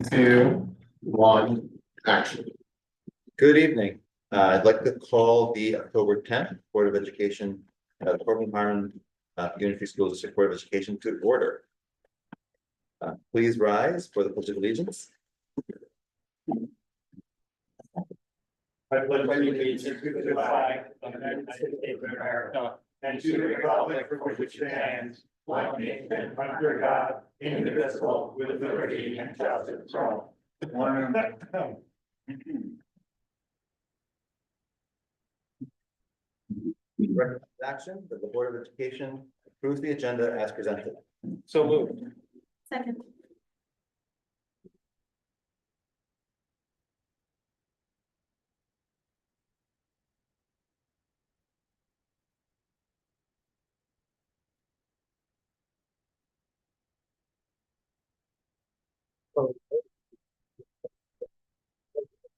Two, one, action. Good evening. I'd like to call the October 10th Board of Education, Portland Highland Unity Free School District Board of Education to order. Please rise for the Pledge of Allegiance. I pledge allegiance to the flag of the United States of America and to the republic for which it stands, one nation under God, indivisible, with liberty and justice for all. Recommended action that the Board of Education approves the agenda as presented. So moved. Second.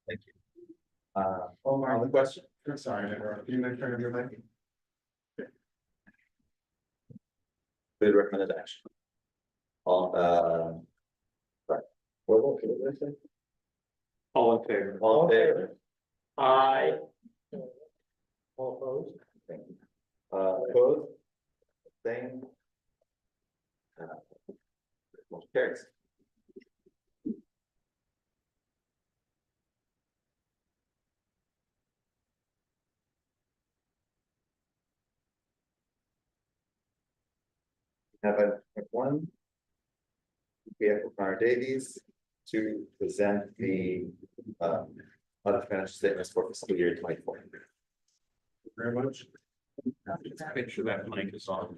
Thank you. On the question, Sorry, you may turn your mic. the recommended action. All, right. What did I say? All in favor? All in favor? Aye. All opposed? Thank you. Opposed? Same. Motion carries. We have a one. We have Connor Davies to present the other financial statements for fiscal year 24. Very much. Let's make sure that mic is on.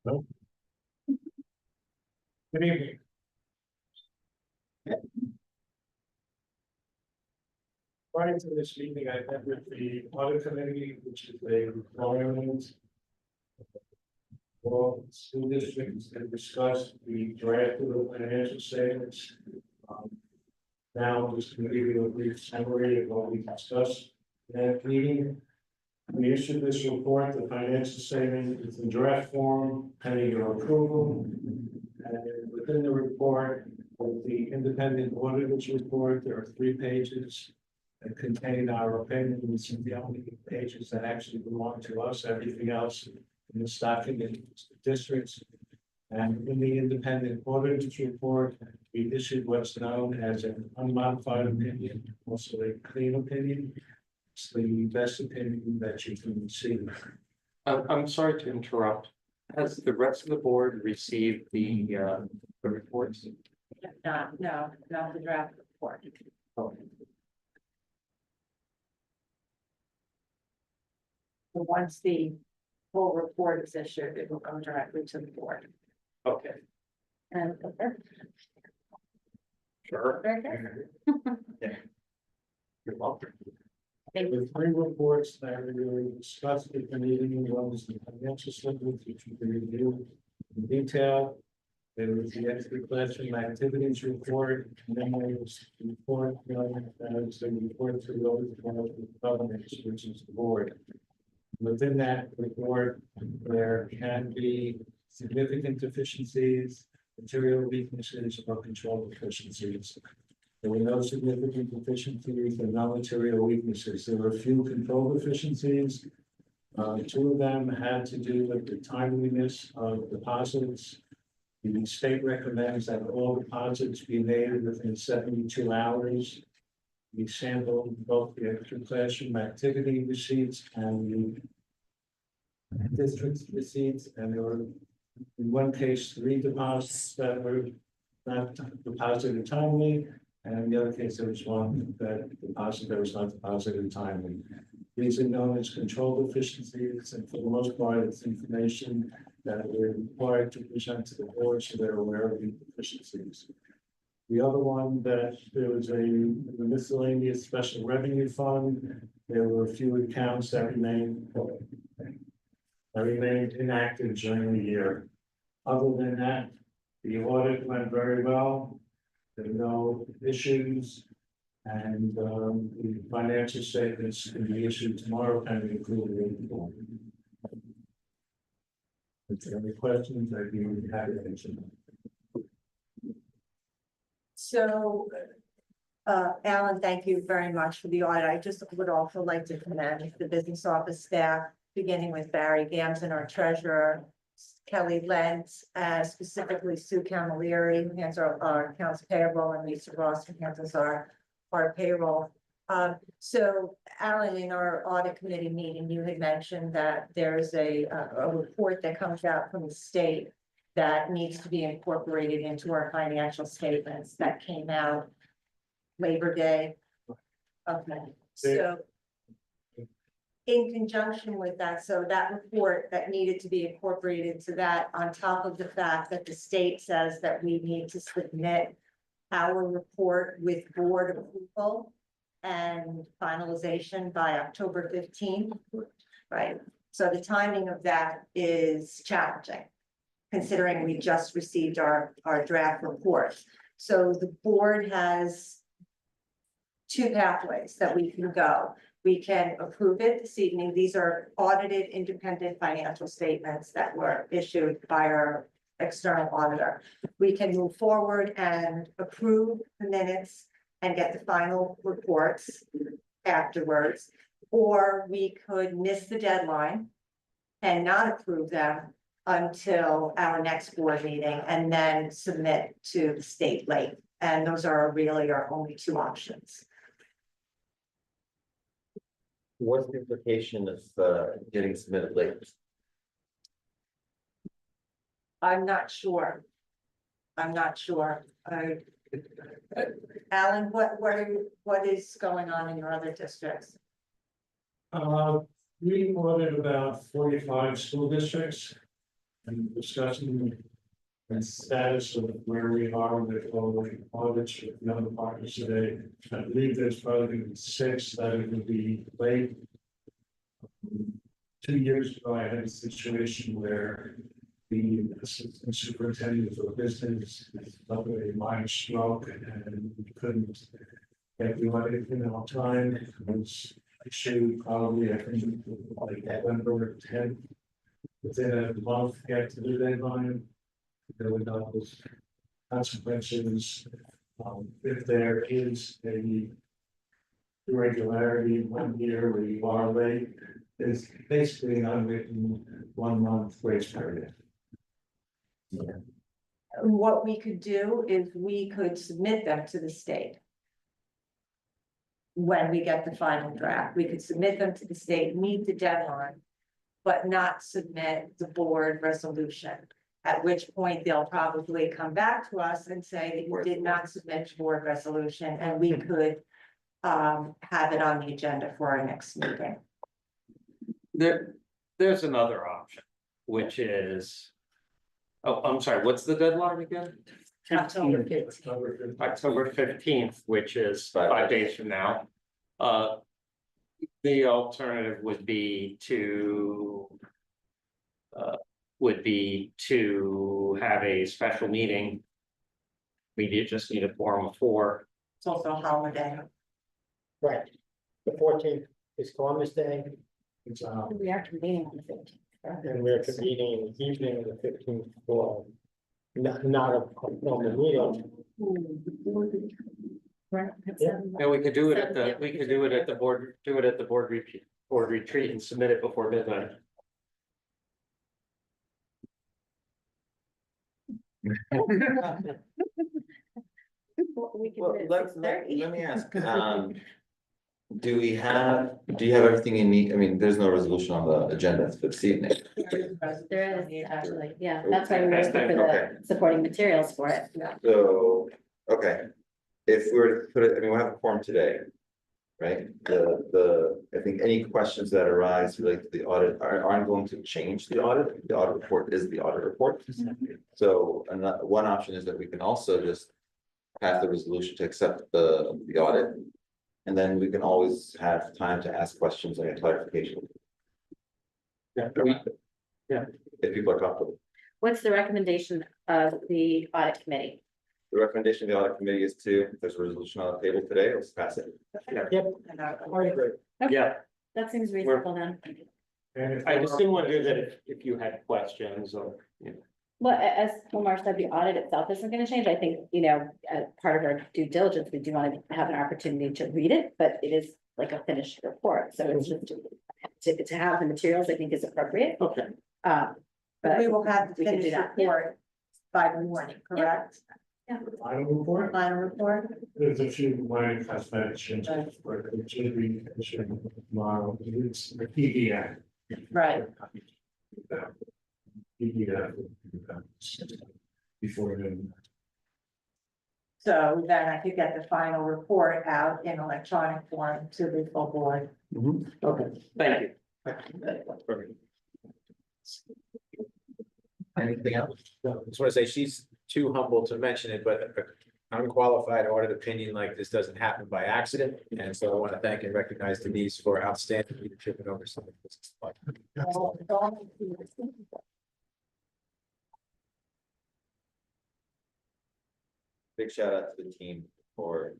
Good evening. Prior to this meeting, I met with the audit committee, which is a requirement for school districts, and discussed the draft of the financial statements. Now, I'm just going to give you a brief summary of what we discussed in that meeting. We issued this report, the financial statement is in draft form, pending your approval. And within the report, with the independent auditor's report, there are 3 pages that contain our opinions, and the only pages that actually belong to us. Everything else in this document is the district's. And in the independent auditor's report, we issued what's known as an unmodified opinion, also a clean opinion. It's the best opinion that you can receive. I'm sorry to interrupt. Has the rest of the board received the reports? No, not the draft report. Oh, But once the full report is issued, it will go directly to the board. okay, And sure. very good. You're welcome. The 3 reports that we discussed at the meeting, one was the financial statements, which we reviewed in detail. There was the extra classroom activities report, and then there was the report, that was the report to the governance, which is the board. Within that report, there can be significant deficiencies, material weaknesses, or control deficiencies. There were no significant deficiencies and no material weaknesses. There were a few control deficiencies. 2 of them had to do with the timeliness of deposits. The state recommends that all deposits be made within 72 hours. We sampled both the extra classroom activity receipts and the district's receipts, and there were, in one case, 3 deposits that were not deposited timely. And in the other case, there was one that was not deposited timely. These are known as control deficiencies, and for the most part, it's information that we're required to present to the board so they're aware of the deficiencies. The other one, that there was the miscellaneous special revenue fund. There were a few accounts that remained inactive during the year. Other than that, the audit went very well. There were no issues, and the financial statements can be issued tomorrow, pending approval. If there are any questions, I'd be happy to answer them. So, Alan, thank you very much for the audit. I just would also like to commend the business office staff, beginning with Barry Gamson, our treasurer, Kelly Lentz, specifically Sue Camilleri, who handles our accounts payable, and Lisa Ross, who handles our payroll. So Alan, in our audit committee meeting, you had mentioned that there's a report that comes out from the state that needs to be incorporated into our financial statements that came out Labor Day. Okay, so in conjunction with that, so that report that needed to be incorporated to that, on top of the fact that the state says that we need to submit our report with board approval and finalization by October 15th, right? So the timing of that is challenging, considering we just received our draft report. So the board has two pathways that we can go. We can approve it this evening. These are audited independent financial statements that were issued by our external auditor. We can move forward and approve the minutes and get the final reports afterwards, or we could miss the deadline and not approve them until our next board meeting and then submit to the state late. And those are really our only two options. What's the implication of getting submitted late? I'm not sure. Alan, what is going on in your other districts? We audited about 45 school districts and discussing the status of where we are with all the audits with the other partners today. I believe there's probably going to be 6 that are going to be late. 2 years ago, I had a situation where the assistant superintendent for the business suffered a minor stroke and we couldn't get the audit in on time. It was issued probably, I think, like November 10th. Within a month, get to the deadline. There were those consequences. If there is a irregularity 1 year where you are late, it's basically an unwritten 1 month grace period. What we could do is we could submit them to the state. When we get the final draft, we could submit them to the state, meet the deadline, but not submit the board resolution. At which point they'll probably come back to us and say that you did not submit your board resolution, and we could have it on the agenda for our next meeting. There's another option, which is. Oh, I'm sorry, what's the deadline again? October 15th. October 15th, which is 5 days from now. The alternative would be to have a special meeting. We just need a quorum of 4. It's also a holiday. Right, the 14th is Columbus Day, We are convening on the 15th. and we're convening in the evening of the 15th for not a normal meeting. And we could do it at the board retreat and submit it before midnight. Well, let me ask, do you have everything you need? I mean, there's no resolution on the agenda for this evening. There is actually, yeah, that's why we were looking for the supporting materials for it. So, okay, if we were to put it, I mean, we'll have a forum today. Right, I think any questions that arise related to the audit aren't going to change the audit. The audit report is the audit report. So, one option is that we can also just pass the resolution to accept the audit. And then we can always have time to ask questions and get clarification. Yeah. If people are comfortable. What's the recommendation of the audit committee? The recommendation of the audit committee is to, if there's a resolution on the table today, let's pass it. Yep, I agree. Yeah, That seems reasonable then. And if I there just are didn't want to do that if you had questions or, you know. Well, as Omar said, the audit itself isn't gonna change. I think, as part of our due diligence, we do want to have an opportunity to read it, but it is like a finished report, so it's just to have the materials, I think is appropriate. Okay. But We will have the we can do finished that, yeah. report by the morning, correct? final report, Final report? there's a few minor cosmetic changes for the GP tomorrow, it's the PDF. Right. PDF. Before then. So then I could get the final report out in electronic form to the full board. Okay, thank you. Anything else? No, I just want to say she's too humble to mention it, but an unqualified audit opinion like this doesn't happen by accident. And so I want to thank and recognize Denise for outstanding leadership and oversight. Big shout out to the team for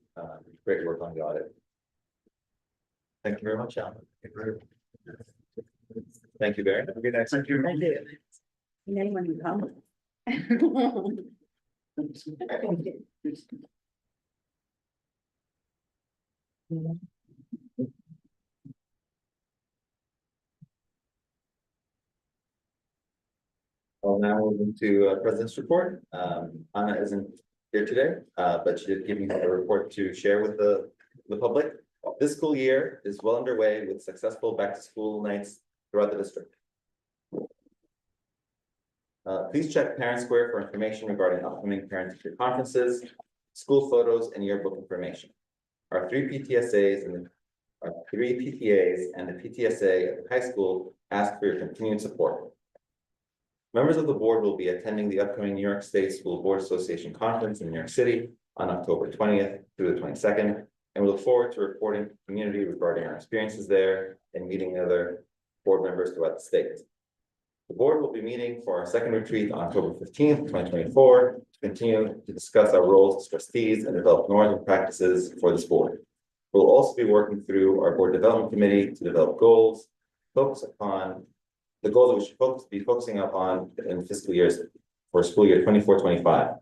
great work on the audit. Thank you very much, Alan. Thank you, Barry. Have a good night. Thank you. I do. Anyone can come. Well, now we're moving to President's report. Anna isn't here today, but she did give me a report to share with the public. This school year is well underway with successful back to school nights throughout the district. Please check Parent Square for information regarding upcoming parent-teacher conferences, school photos, and yearbook information. Our three PTAs and the PTSA at the high school ask for your continued support. Members of the board will be attending the upcoming New York State School Board Association Conference in New York City on October 20th through the 22nd, and we look forward to reporting to the community regarding our experiences there and meeting the other board members throughout the state. The board will be meeting for our second retreat on October 15th, 2024, to continue to discuss our roles as trustees and develop norms and practices for this board. We'll also be working through our board development committee to develop goals, focus upon the goals that we should be focusing upon in fiscal years for school year 24-25,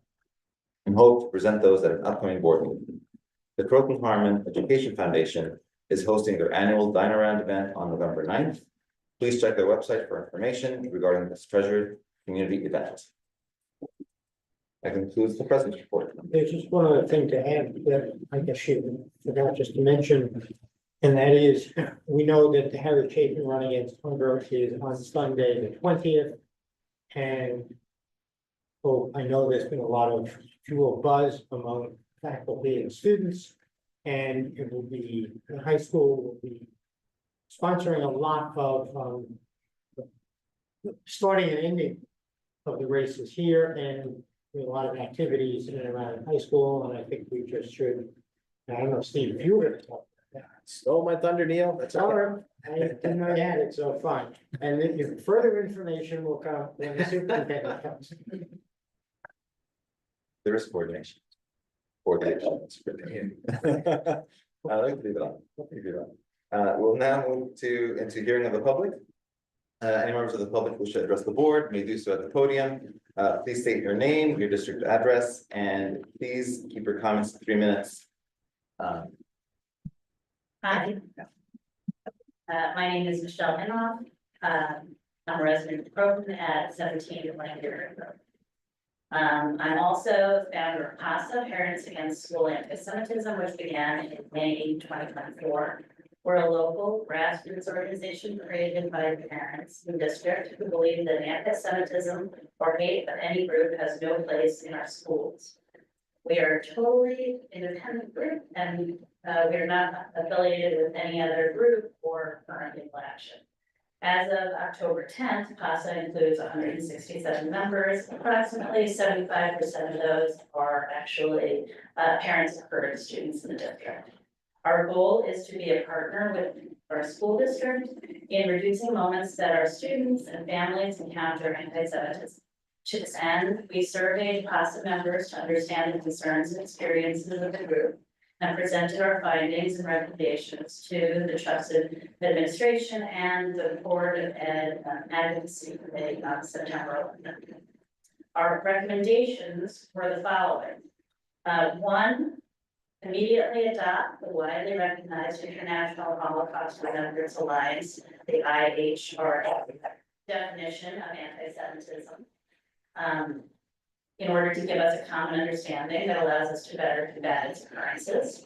and hope to present those at an upcoming board meeting. The Croton Harmon Education Foundation is hosting their annual Dine Around event on November 9th. Please check their website for information regarding this treasured community event. That concludes the president's report. There's just one other thing to add that I guess you forgot just to mention. And that is, we know that the Harry Chapin Run Against Hunger is on Sunday, the 20th. And I know there's been a lot of fuel buzz among faculty and students. And it will be, the high school will be sponsoring a lot of starting and ending of the races here, and a lot of activities in and around high school. And I think we just should, I don't know, Steve, if you were to talk. Stole my thunder, Neil. That's okay. Sorry, I didn't know you had it, so fine. And then if further information will come when the superintendent comes. There is coordination. Coordination. Let's leave it on. We'll now move into hearing of the public. Any members of the public who should address the board may do so at the podium. Please state your name, your district address, and please keep your comments to 3 minutes. Hi. My name is Michelle Inhofe. I'm a resident of Croton at 17 Lancaster Road. I'm also founder of PASA, Parents Against School Anti-Semitism, which began in May 2024. We're a local grassroots organization created by the parents in the district who believe that anti-Semitism or hate of any group has no place in our schools. We are a totally independent group, and we are not affiliated with any other group or current legal action. As of October 10th, PASA includes 167 members. Approximately 75% of those are actually parents of current students in the district. Our goal is to be a partner with our school district in reducing moments that our students and families encounter anti-Semitism. To this end, we surveyed PASA members to understand the concerns and experiences of the group, and presented our findings and recommendations to the trusted administration and the Board of Ed Advocacy Committee on September 11th. Our recommendations were the following. One, immediately adopt the widely recognized International Holocaust Remembrance Alliance, the IHR definition of anti-Semitism. In order to give us a common understanding that allows us to better combat its occurrences.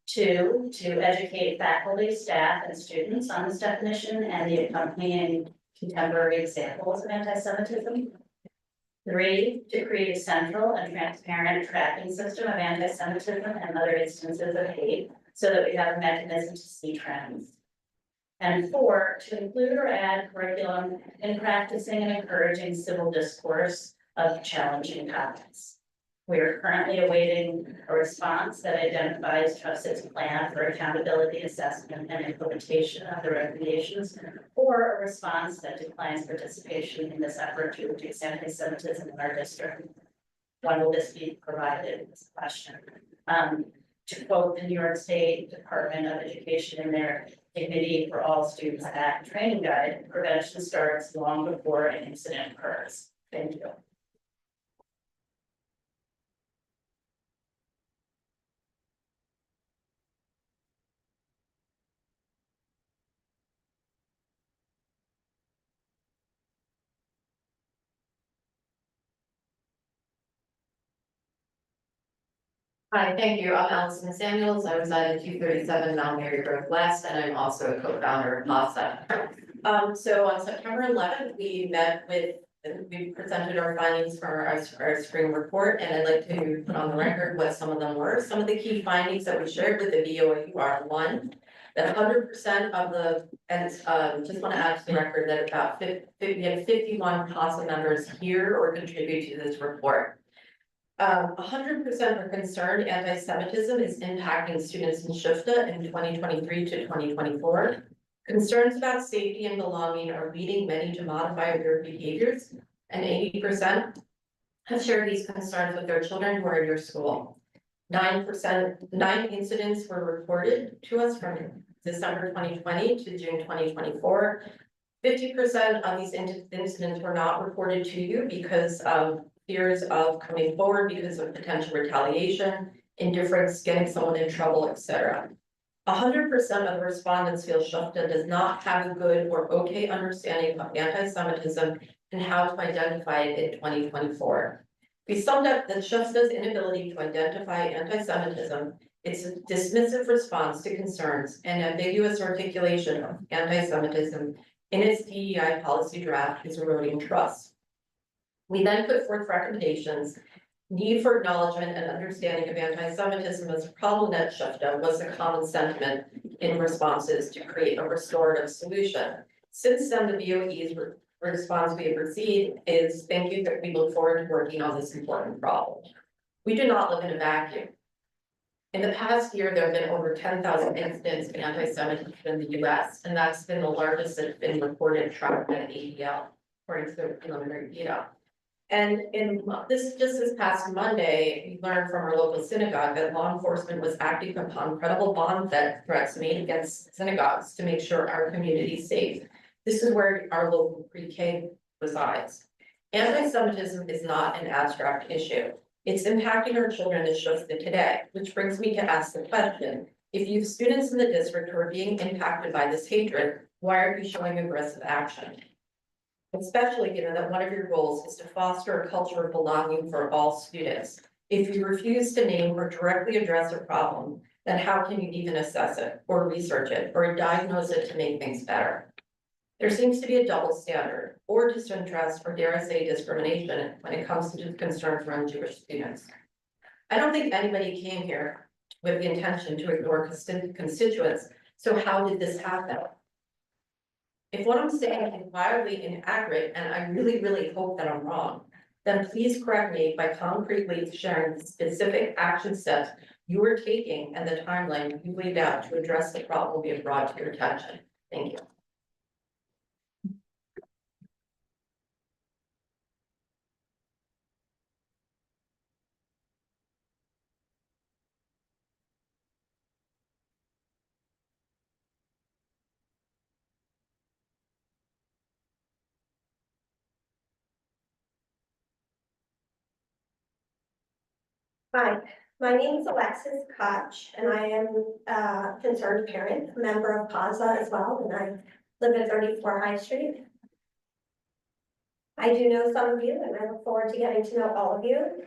Two, to educate faculty, staff, and students on this definition and the accompanying contemporary examples of anti-Semitism. Three, to create a central and transparent tracking system of anti-Semitism and other instances of hate so that we have a mechanism to see trends. And four, to include or add curriculum in practicing and encouraging civil discourse of challenging topics. We are currently awaiting a response that identifies CHUFSD's plan for accountability assessment and implementation of the recommendations, or a response that declines participation in this effort to reduce anti-Semitism in our district. When will this be provided? Is the question. To quote the New York State Department of Education in their Dignity for All Students Act training guide, prevention starts long before an incident occurs. Thank you. Hi, thank you. I'm Allison Samuels. I reside at 237 Mount Mary Road West, and I'm also a co-founder of MASA. So on September 11th, we presented our findings for our spring report, and I'd like to put on the record what some of them were. Some of the key findings that we shared with the VOU are: one, that 100% of the, and just want to add to the record that about 51 CASA members hear or contribute to this report. 100% are concerned anti-Semitism is impacting students in CHUFSD in 2023 to 2024. Concerns about safety and belonging are leading many to modify their behaviors, and 80% have shared these concerns with their children who are in your school. 9 incidents were reported to us from December 2020 to June 2024. 50% of these incidents were not reported to you because of fears of coming forward because of potential retaliation, indifference, getting someone in trouble, etc. 100% of the respondents feel CHUFSD does not have a good or okay understanding of anti-Semitism and how to identify it in 2024. We summed up that CHUFSD's inability to identify anti-Semitism, its dismissive response to concerns, and ambiguous articulation of anti-Semitism in its DEI policy draft is eroding trust. We then put forth recommendations. Need for acknowledgement and understanding of anti-Semitism as a problem at CHUFSD was a common sentiment in responses to create a restorative solution. Since then, the VOE's response we have received is thank you, that we look forward to working on this important problem. We do not live in a vacuum. In the past year, there have been over 10,000 incidents of anti-Semitism in the US, and that's been the largest that's been reported tracked at ADL, according to the preliminary data. And in this past Monday, we learned from our local synagogue that law enforcement was acting upon credible bomb threats made against synagogues to make sure our community is safe. This is where our local pre-K resides. Anti-Semitism is not an abstract issue. It's impacting our children as shows today, which brings me to ask the question, if you have students in the district who are being impacted by this hatred, why are you showing aggressive action? Especially given that one of your goals is to foster a culture of belonging for all students. If you refuse to name or directly address a problem, then how can you even assess it or research it or diagnose it to make things better? There seems to be a double standard or disinterest or dare I say discrimination when it comes to concerns around Jewish students. I don't think anybody came here with the intention to ignore constituents, so how did this happen? If what I'm saying is wildly inaccurate, and I really, really hope that I'm wrong, then please correct me by concretely sharing the specific action steps you are taking and the timeline you laid out to address the problem we have brought to your attention. Thank you. Hi, my name is Alexis Koch, and I am a concerned parent, a member of PASA as well, and I live at 34 High Street. I do know some of you, and I look forward to getting to know all of you.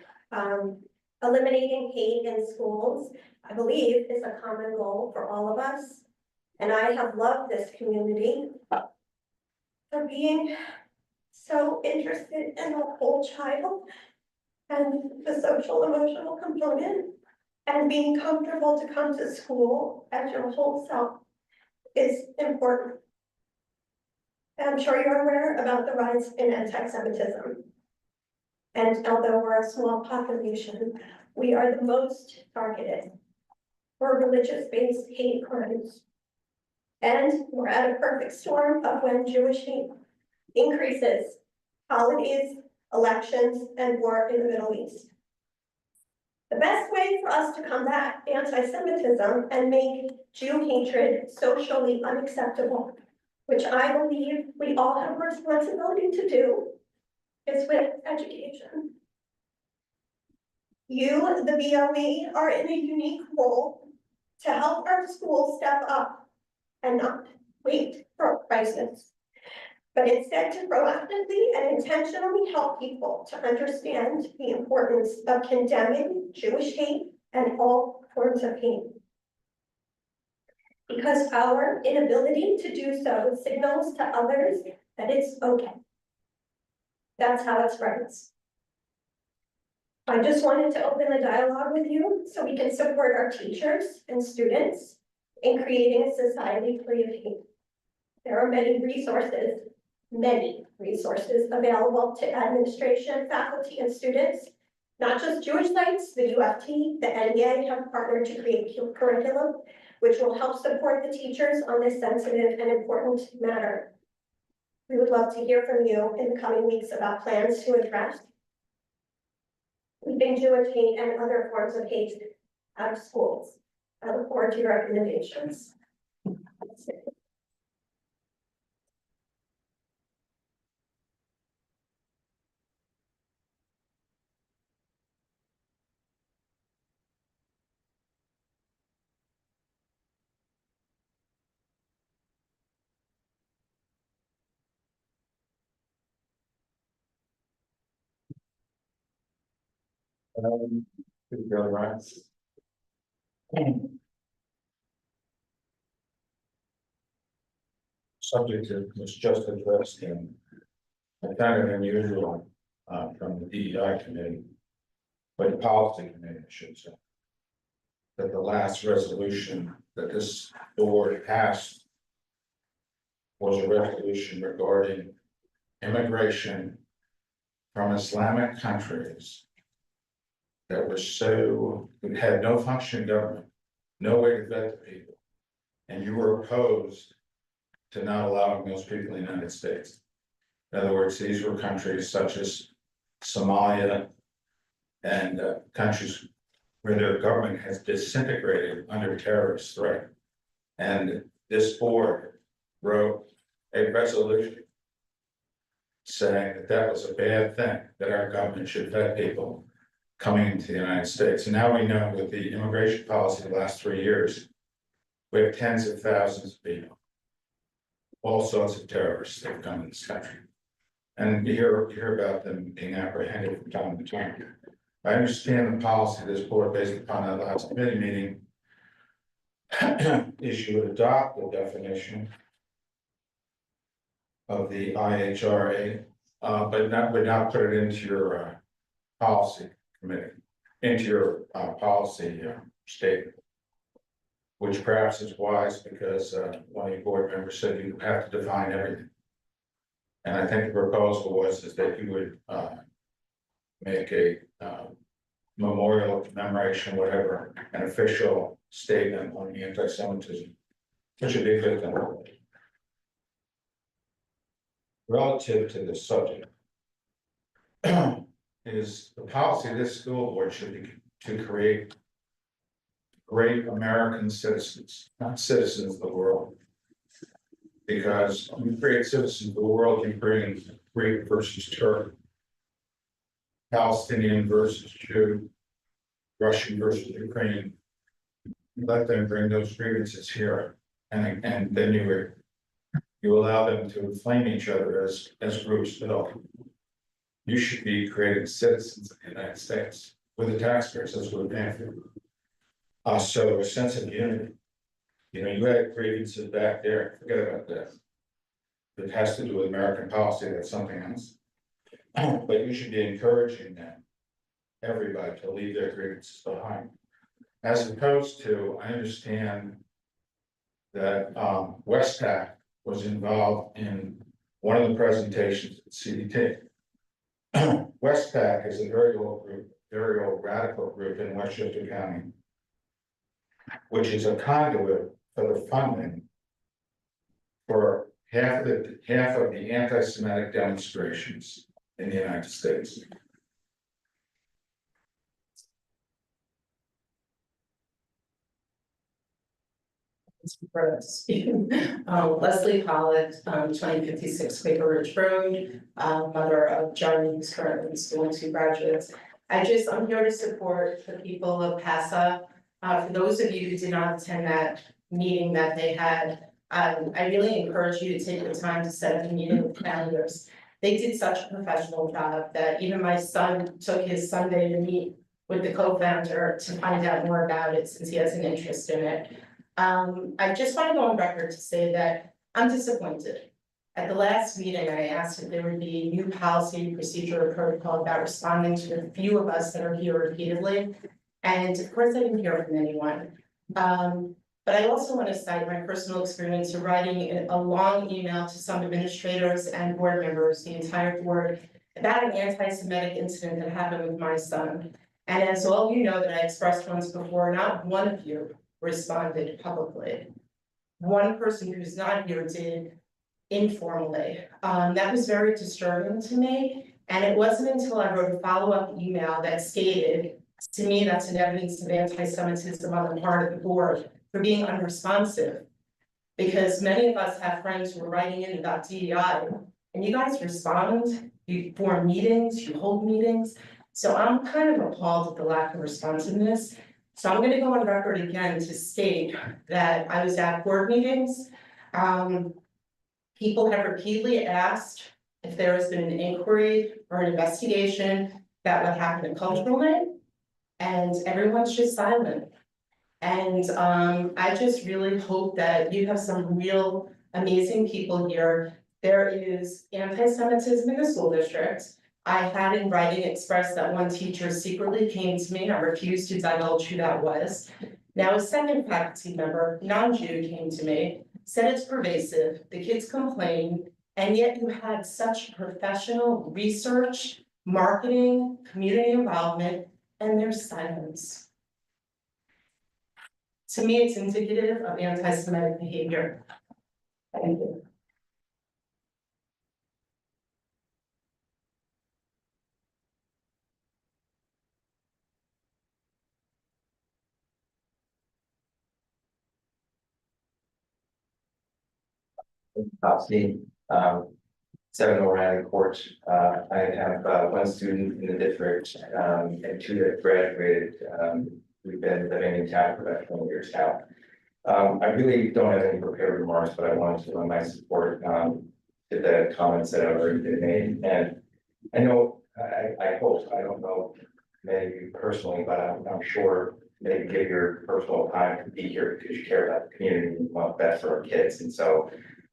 Eliminating hate in schools, I believe, is a common goal for all of us. And I have loved this community for being so interested in the whole child and the social emotional component, and being comfortable to come to school as your whole self is important. And I'm sure you're aware about the rise in anti-Semitism. And although we're a small population, we are the most targeted for religious-based hate crimes. And we're at a perfect storm of when Jewish hate increases, holidays, elections, and war in the Middle East. The best way for us to combat anti-Semitism and make Jew hatred socially unacceptable, which I believe we all have a responsibility to do, is with education. You, the BOE, are in a unique role to help our schools step up and not wait for a crisis, but instead to proactively and intentionally help people to understand the importance of condemning Jewish hate and all forms of hate. Because our inability to do so signals to others that it's okay. That's how it spreads. I just wanted to open the dialogue with you so we can support our teachers and students in creating a society free of hate. There are many resources available to administration, faculty, and students. Not just Jewish sites, the UFT, the NEA have partnered to create curriculum, which will help support the teachers on this sensitive and important matter. We would love to hear from you in the coming weeks about plans to address keeping Jewish hate and other forms of hate out of schools. I look forward to your recommendations. Could go right. Subject was just addressed in a kind of unusual from the DEI committee, but the policy committee, I should say. That the last resolution that this board passed was a resolution regarding immigration from Islamic countries that were it had no functioning government, no way to vet the people, and you were opposed to not allowing those people in the United States. In other words, these were countries such as Somalia and countries where their government has disintegrated under terrorist threat. And this board wrote a resolution saying that that was a bad thing, that our government should vet people coming into the United States. And now we know with the immigration policy the last 3 years, we have tens of thousands of people, all sorts of terrorists that have come to this country. And you hear about them being apprehended from time to time. I understand the policy of this board based upon that last committee meeting. Issue would adopt the definition of the IHRA, but would not put it into your policy committee, into your policy statement. Which perhaps is wise because one of your board members said you have to define everything. And I think the proposal was that you would make a memorial, commemoration, whatever, an official statement on the anti-Semitism, which would be a good thing. Relative to this subject, is the policy of this school board should be to create great American citizens, not citizens of the world. Because when you create citizens of the world, you bring Greek versus Turk, Palestinian versus Jew, Russia versus Ukraine. Let them bring those grievances here, and then you allow them to inflame each other as groups. No, you should be creating citizens of the United States with the taxpayers, that's what we're paying for. So a sense of unity. You know, you had grievances back there, forget about that. It has to do with American policy, that's something else. But you should be encouraging them, everybody to leave their grievances behind. As opposed to, I understand that Westpac was involved in one of the presentations at CDT. Westpac is a very old group, very old radical group in Westchester County, which is a conduit for the funding for half of the anti-Semitic demonstrations in the United States. Leslie Pollitt, 2056 Quaker Ridge Road, mother of Jeremy, who's currently in school and 2 graduates. I'm here to support the people of PASA. For those of you who did not attend that meeting that they had, I really encourage you to take the time to set up a meeting with calendars. They did such a professional job that even my son took his Sunday to meet with the co-founder to find out more about it, since he has an interest in it. I just want to go on record to say that I'm disappointed. At the last meeting, I asked if there would be a new policy, procedure, or protocol about responding to the few of us that are here repeatedly. And of course, I didn't hear from anyone. But I also want to cite my personal experience of writing a long email to some administrators and board members, the entire board, about an anti-Semitic incident that happened with my son. And as all of you know that I expressed once before, not one of you responded publicly. One person who's not here did informally. That was very disturbing to me. And it wasn't until I wrote a follow-up email that stated, to me, that's an evidence of anti-Semitism on the part of the board for being unresponsive. Because many of us have friends who are writing in about DEI, and you guys respond, you form meetings, you hold meetings. So I'm kind of appalled at the lack of responsiveness. So I'm going to go on record again to state that I was at board meetings. People have repeatedly asked if there has been an inquiry or an investigation about what happened at Cultural Night, and everyone's just silent. And I just really hope that you have some real amazing people here. There is anti-Semitism in the school district. I had in writing expressed that one teacher secretly came to me. I refused to divulge who that was. Now a second faculty member, non-Jew, came to me, said it's pervasive, the kids complain, and yet you had such professional research, marketing, community involvement, and there's silence. To me, it's indicative of anti-Semitic behavior. Thank you. CHUFSD, 7 O'Reilly Court. I have 1 student in the district and 2 that graduated. We've been living in town for about 20 years now. I really don't have any prepared remarks, but I wanted to lend my support to the comments that have already been made. And I know, I hope, I don't know many of you personally, but I'm sure that you give your personal time to be here because you care about the community and want best for our kids. And so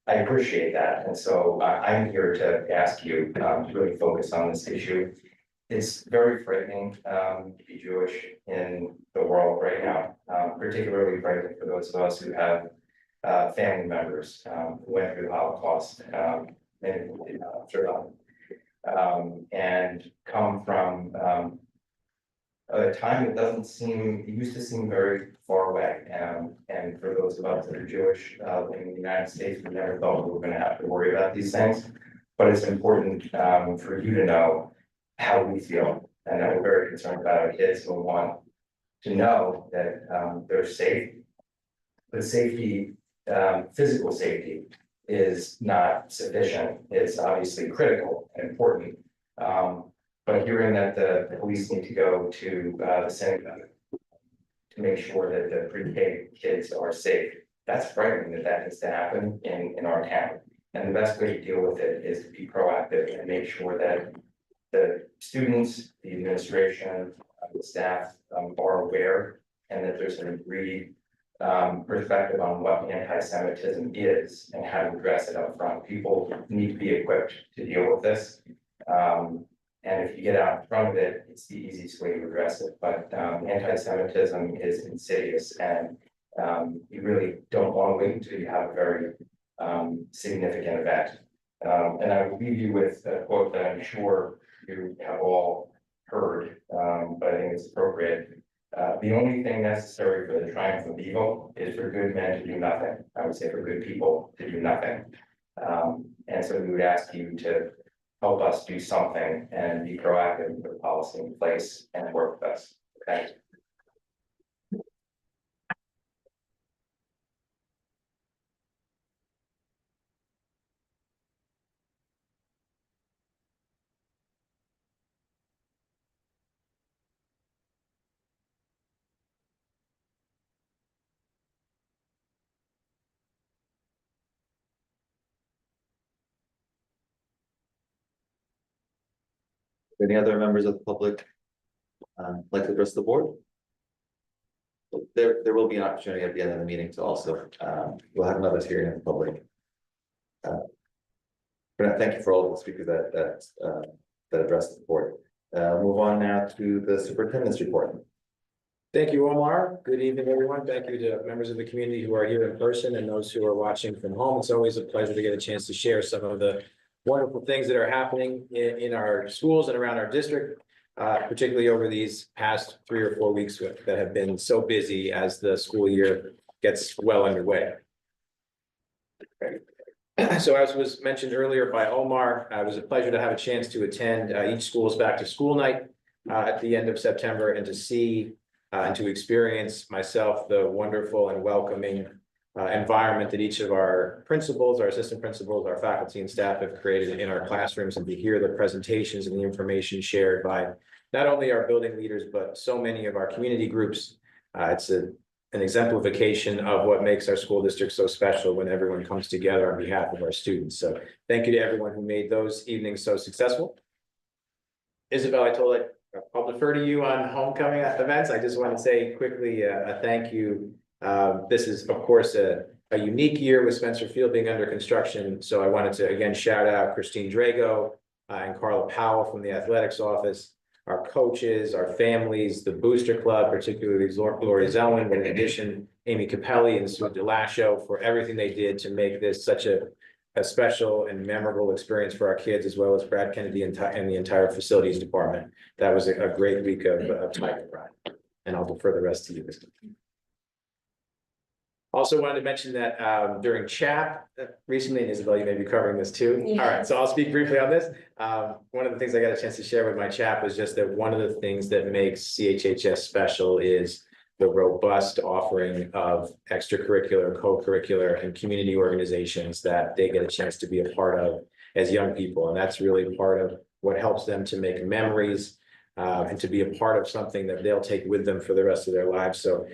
I appreciate that. And so I'm here to ask you to really focus on this issue. It's very frightening to be Jewish in the world right now, particularly frightening for those of us who have family members who went through the Holocaust and who did not survive, and come from a time that doesn't seem, it used to seem very far away. And for those of us that are Jewish in the United States, we never thought we were going to have to worry about these things. But it's important for you to know how we feel, and that we're very concerned about our kids who want to know that they're safe. But safety, physical safety, is not sufficient. It's obviously critical and important. But hearing that the police need to go to the synagogue to make sure that the pre-K kids are safe. That's frightening that needs to happen in our town. And the best way to deal with it is to be proactive and make sure that the students, the administration, the staff are aware, and that there's an agreed perspective on what anti-Semitism is and how to address it up front. People need to be equipped to deal with this. And if you get out in front of it, it's the easiest way to address it. But anti-Semitism is insidious, and you really don't want to wait until you have a very significant event. And I will leave you with a quote that I'm sure you have all heard, but I think it's appropriate. The only thing necessary for the triumph of evil is for good men to do nothing. I would say for good people to do nothing. And so we would ask you to help us do something and be proactive and put policy in place and work with us. Okay. Any other members of the public like to address the board? There will be an opportunity at the end of the meeting to also, we'll have another hearing in the public. But thank you for all of the speakers that addressed the board. Move on now to the superintendent's report. Thank you, Omar. Good evening, everyone. Thank you to members of the community who are here in person and those who are watching from home. It's always a pleasure to get a chance to share some of the wonderful things that are happening in our schools and around our district, particularly over these past 3 or 4 weeks that have been so busy as the school year gets well underway. So as was mentioned earlier by Omar, it was a pleasure to have a chance to attend each school's back to school night at the end of September, and to see and to experience myself the wonderful and welcoming environment that each of our principals, our assistant principals, our faculty and staff have created in our classrooms, and to hear the presentations and the information shared by not only our building leaders, but so many of our community groups. It's an exemplification of what makes our school district so special when everyone comes together on behalf of our students. So thank you to everyone who made those evenings so successful. Isabel, I'll defer to you on homecoming events. I just want to say quickly a thank you. This is, of course, a unique year with Spencer Field being under construction. So I wanted to again shout out Christine Drago and Carla Powell from the athletics office, our coaches, our families, the Booster Club, particularly Lori Zellman, in addition, Amy Capelli and Sue DeLascio for everything they did to make this such a special and memorable experience for our kids, as well as Brad Kennedy and the entire facilities department. That was a great week of Tiger Pride, and I'll defer the rest to you. Also wanted to mention that during CHAP recently, and Isabel, you may be covering this too. Yeah. All right, so I'll speak briefly on this. One of the things I got a chance to share with my CHAP was just that one of the things that makes CHHS special is the robust offering of extracurricular, co-curricular, and community organizations that they get a chance to be a part of as young people. And that's really part of what helps them to make memories and to be a part of something that they'll take with them for the rest of their lives. So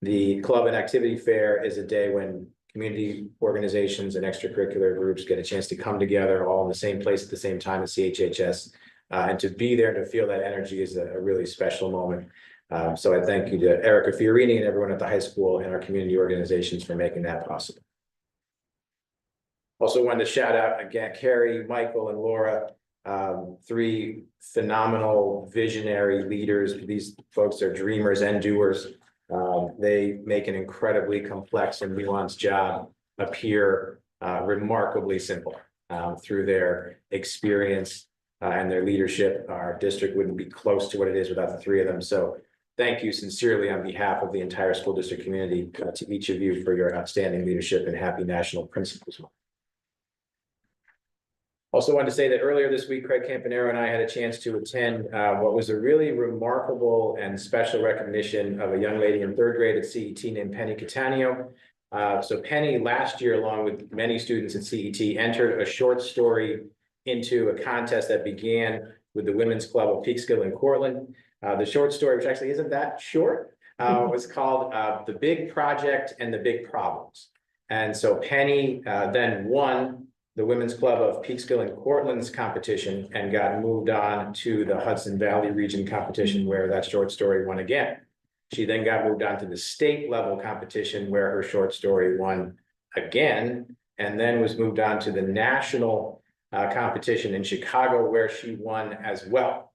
the club and activity fair is a day when community organizations and extracurricular groups get a chance to come together all in the same place at the same time as CHHS. And to be there, to feel that energy is a really special moment. So I thank you to Erica Fiorini and everyone at the high school and our community organizations for making that possible. Also wanted to shout out again, Carrie, Michael, and Laura, 3 phenomenal visionary leaders. These folks are dreamers and doers. They make an incredibly complex and nuanced job appear remarkably simple through their experience and their leadership. Our district wouldn't be close to what it is without the 3 of them. So thank you sincerely on behalf of the entire school district community to each of you for your outstanding leadership, and happy National Principals Month. Also wanted to say that earlier this week, Craig Campanero and I had a chance to attend what was a really remarkable and special recognition of a young lady in 3rd grade at CET named Penny Catania. So Penny last year, along with many students at CET, entered a short story into a contest that began with the Women's Club of Peekskill in Cortland. The short story, which actually isn't that short, was called The Big Project and the Big Problems. And so Penny then won the Women's Club of Peekskill and Cortland's competition and got moved on to the Hudson Valley Region competition where that short story won again. She then got moved on to the state level competition where her short story won again, and then was moved on to the national competition in Chicago where she won as well.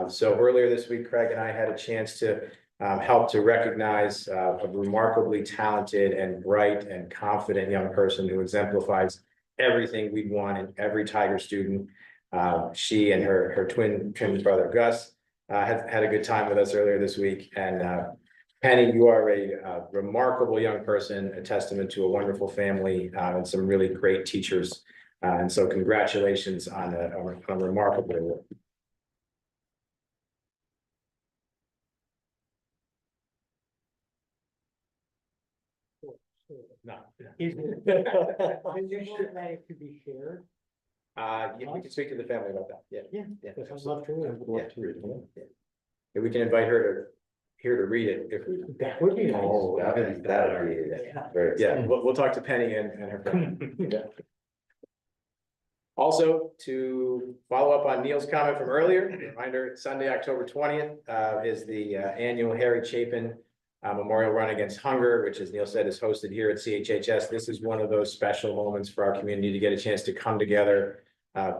So earlier this week, Craig and I had a chance to help to recognize a remarkably talented and bright and confident young person who exemplifies everything we'd want in every Tiger student. She and her twin brother Gus had a good time with us earlier this week. And Penny, you are a remarkable young person, a testament to a wonderful family and some really great teachers. And so congratulations on a remarkable award. No. Is it that to be shared? Yeah, we can speak to the family about that. Yeah. Yeah, Yeah. I'd love to. And we can invite her here to read it if we. That would be nice. Oh, that would be, very. Yeah, we'll talk to Penny and her friend. Yeah. Also, to follow up on Neil's comment from earlier, reminder, Sunday, October 20th, is the annual Harry Chapin Memorial Run Against Hunger, which, as Neil said, is hosted here at CHHS. This is one of those special moments for our community to get a chance to come together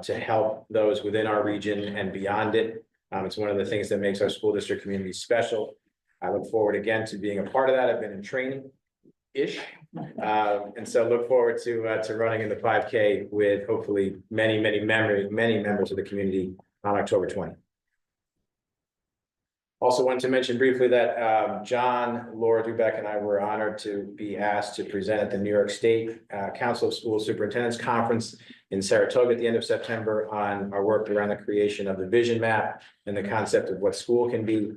to help those within our region and beyond it. It's one of the things that makes our school district community special. I look forward again to being a part of that. I've been in training-ish. And so look forward to running in the 5K with hopefully many members of the community on October 20th. Also wanted to mention briefly that John, Laura Dubeck, and I were honored to be asked to present at the New York State Council of School Superintendents Conference in Saratoga at the end of September on our work around the creation of the vision map and the concept of what school can be.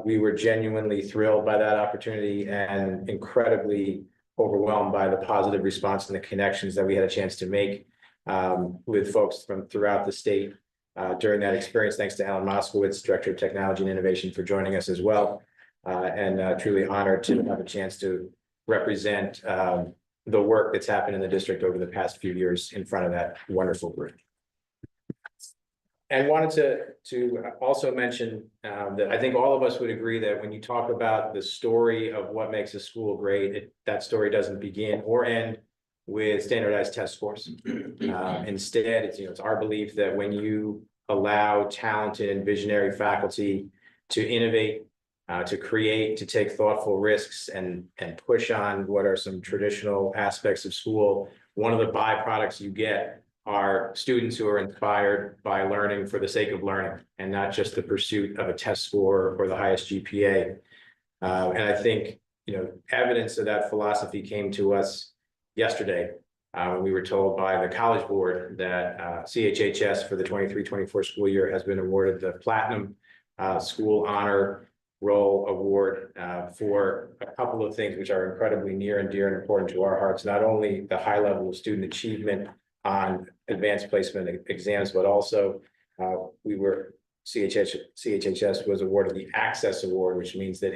We were genuinely thrilled by that opportunity and incredibly overwhelmed by the positive response and the connections that we had a chance to make with folks from throughout the state during that experience. Thanks to Alan Moskowitz, Director of Technology and Innovation, for joining us as well. And truly honored to have a chance to represent the work that's happened in the district over the past few years in front of that wonderful group. And wanted to also mention that I think all of us would agree that when you talk about the story of what makes a school great, that story doesn't begin or end with standardized test scores. Instead, it's our belief that when you allow talented and visionary faculty to innovate, to create, to take thoughtful risks and push on what are some traditional aspects of school, one of the byproducts you get are students who are inspired by learning for the sake of learning and not just the pursuit of a test score or the highest GPA. And I think, evidence of that philosophy came to us yesterday. We were told by the College Board that CHHS for the 23-24 school year has been awarded the Platinum School Honor Roll Award for a couple of things which are incredibly near and dear and important to our hearts. Not only the high level of student achievement on advanced placement exams, but also CHHS was awarded the Access Award, which means that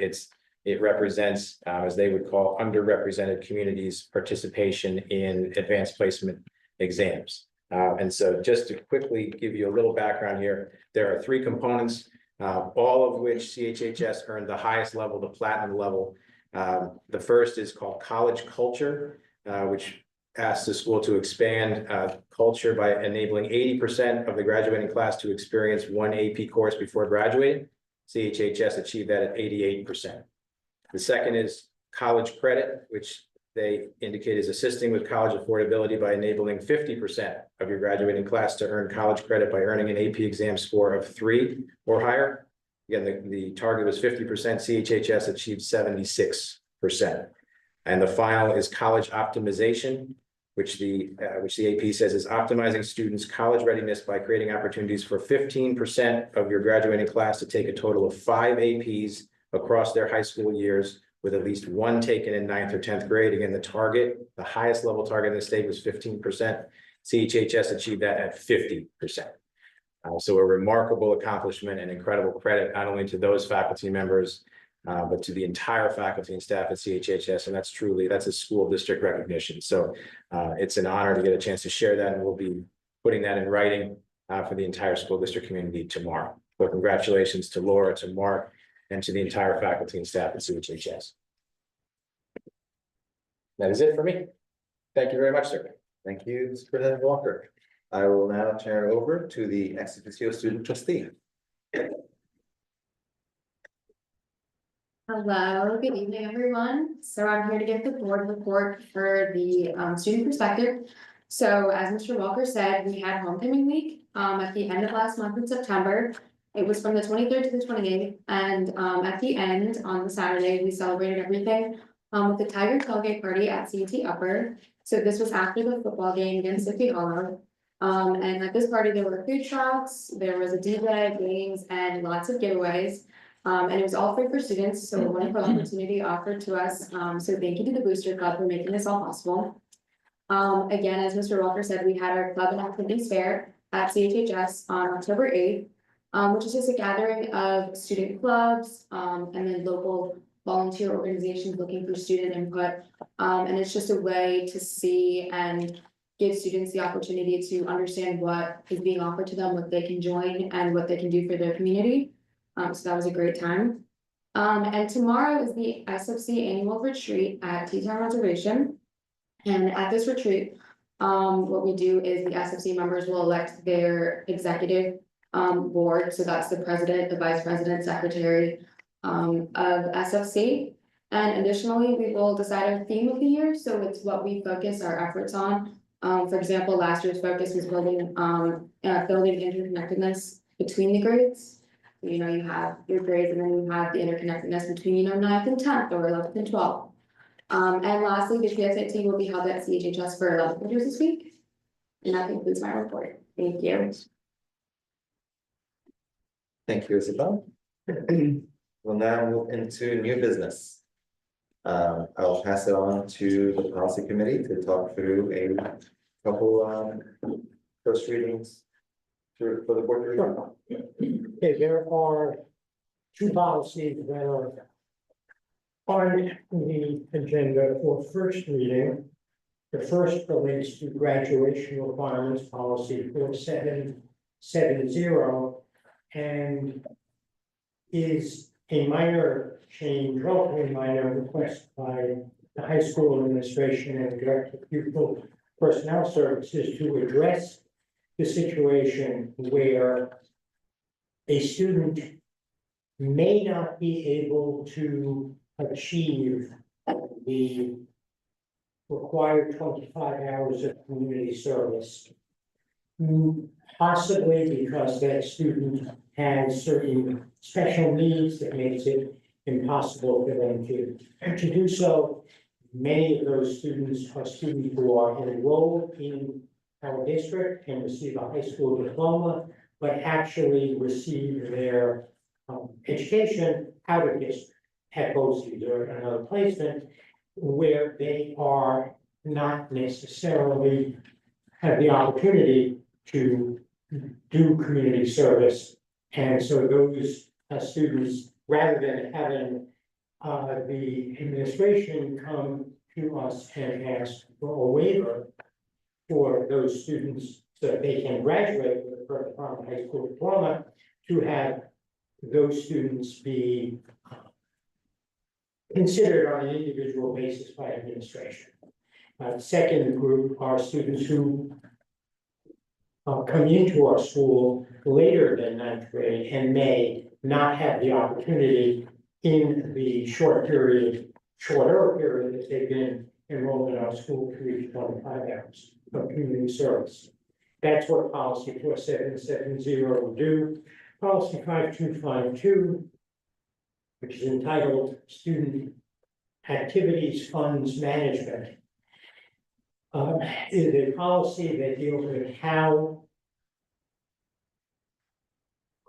it represents, as they would call, underrepresented communities' participation in advanced placement exams. And so just to quickly give you a little background here, there are 3 components, all of which CHHS earned the highest level, the platinum level. The first is called College Culture, which asks the school to expand culture by enabling 80% of the graduating class to experience one AP course before graduating. CHHS achieved that at 88%. The second is College Credit, which they indicate is assisting with college affordability by enabling 50% of your graduating class to earn college credit by earning an AP exam score of 3 or higher. Again, the target was 50%, CHHS achieved 76%. And the final is College Optimization, which the AP says is optimizing students' college readiness by creating opportunities for 15% of your graduating class to take a total of 5 APs across their high school years, with at least 1 taken in 9th or 10th grade. Again, the highest level target in the state was 15%. CHHS achieved that at 50%. So a remarkable accomplishment and incredible credit, not only to those faculty members, but to the entire faculty and staff at CHHS, and that's a school district recognition. So it's an honor to get a chance to share that, and we'll be putting that in writing for the entire school district community tomorrow. So congratulations to Laura, to Mark, and to the entire faculty and staff at CHHS. That is it for me. Thank you very much, sir. Thank you, Superintendent Walker. I will now turn it over to the ex officio student trustee. Hello, good evening, everyone. So I'm here to give the board report for the student perspective. So as Mr. Walker said, we had homecoming week at the end of last month in September. It was from the 23rd to the 28th, and at the end, on the Saturday, we celebrated everything with the Tiger Tailgate Party at CT Upper. So this was after the football game against City Hollow. And at this party, there were food trucks, there was a DJ, games, and lots of giveaways. And it was all free for students, so a wonderful opportunity offered to us. So thank you to the Booster Club for making this all possible. Again, as Mr. Walker said, we had our club and activities fair at CHHS on October 8th, which is just a gathering of student clubs, and then local volunteer organizations looking for student input. And it's just a way to see and give students the opportunity to understand what is being offered to them, what they can join, and what they can do for their community. So that was a great time. And tomorrow is the SFC annual retreat at Teton Reservation. And at this retreat, what we do is the SFC members will elect their executive board. So that's the president, the vice president, secretary of SFC. And additionally, we will decide our theme of the year. So it's what we focus our efforts on. For example, last year's focus was building interconnectedness between the grades. You know, you have your grades, and then you have the interconnectedness between, you know, 9th and 10th or 11th and 12th. And lastly, the PSAT will be held at CHHS for 11th graders this week. And that concludes my report. Thank you. Thank you, Isabel. We'll now move into new business. I'll pass it on to the policy committee to talk through a couple first readings for the board to review. Okay, there are two policies that are on the agenda for first reading. The first relates to graduation requirements policy 4770 and is a minor change, relatively minor request by the high school administration and director of pupil personnel services to address the situation where a student may not be able to achieve the required 25 hours of community service. Possibly because that student has certain special needs that makes it impossible for them to do so. Many of those students are students who are enrolled in our district and receive a high school diploma, but actually receive their education out of district at BOCES or another placement where they are not necessarily have the opportunity to do community service. And so those students, rather than having the administration come to us and ask for a waiver for those students so that they can graduate with a first high school diploma, to have those students be considered on an individual basis by administration. Second group are students who come into our school later than 9th grade and may not have the opportunity in the shorter period that they've been enrolled in our school to reach 25 hours of community service. That's what policy 4770 will do. Policy 5252, which is entitled Student Activities Funds Management, is a policy that deals with how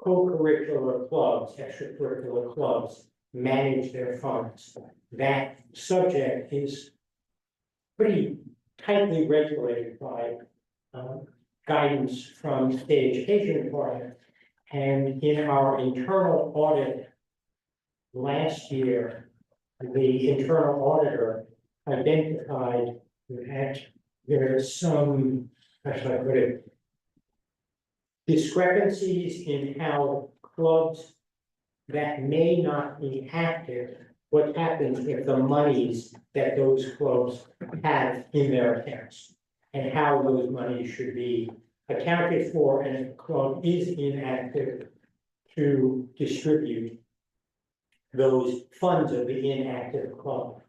co-curricular clubs, extracurricular clubs, manage their funds. That subject is pretty tightly regulated by guidance from the state education department. And in our internal audit last year, the internal auditor identified that there are some, how should I put it? Discrepancies in how clubs that may not be active, what happens if the monies that those clubs have in their accounts, and how those monies should be accounted for, and if a club is inactive, to distribute those funds of the inactive club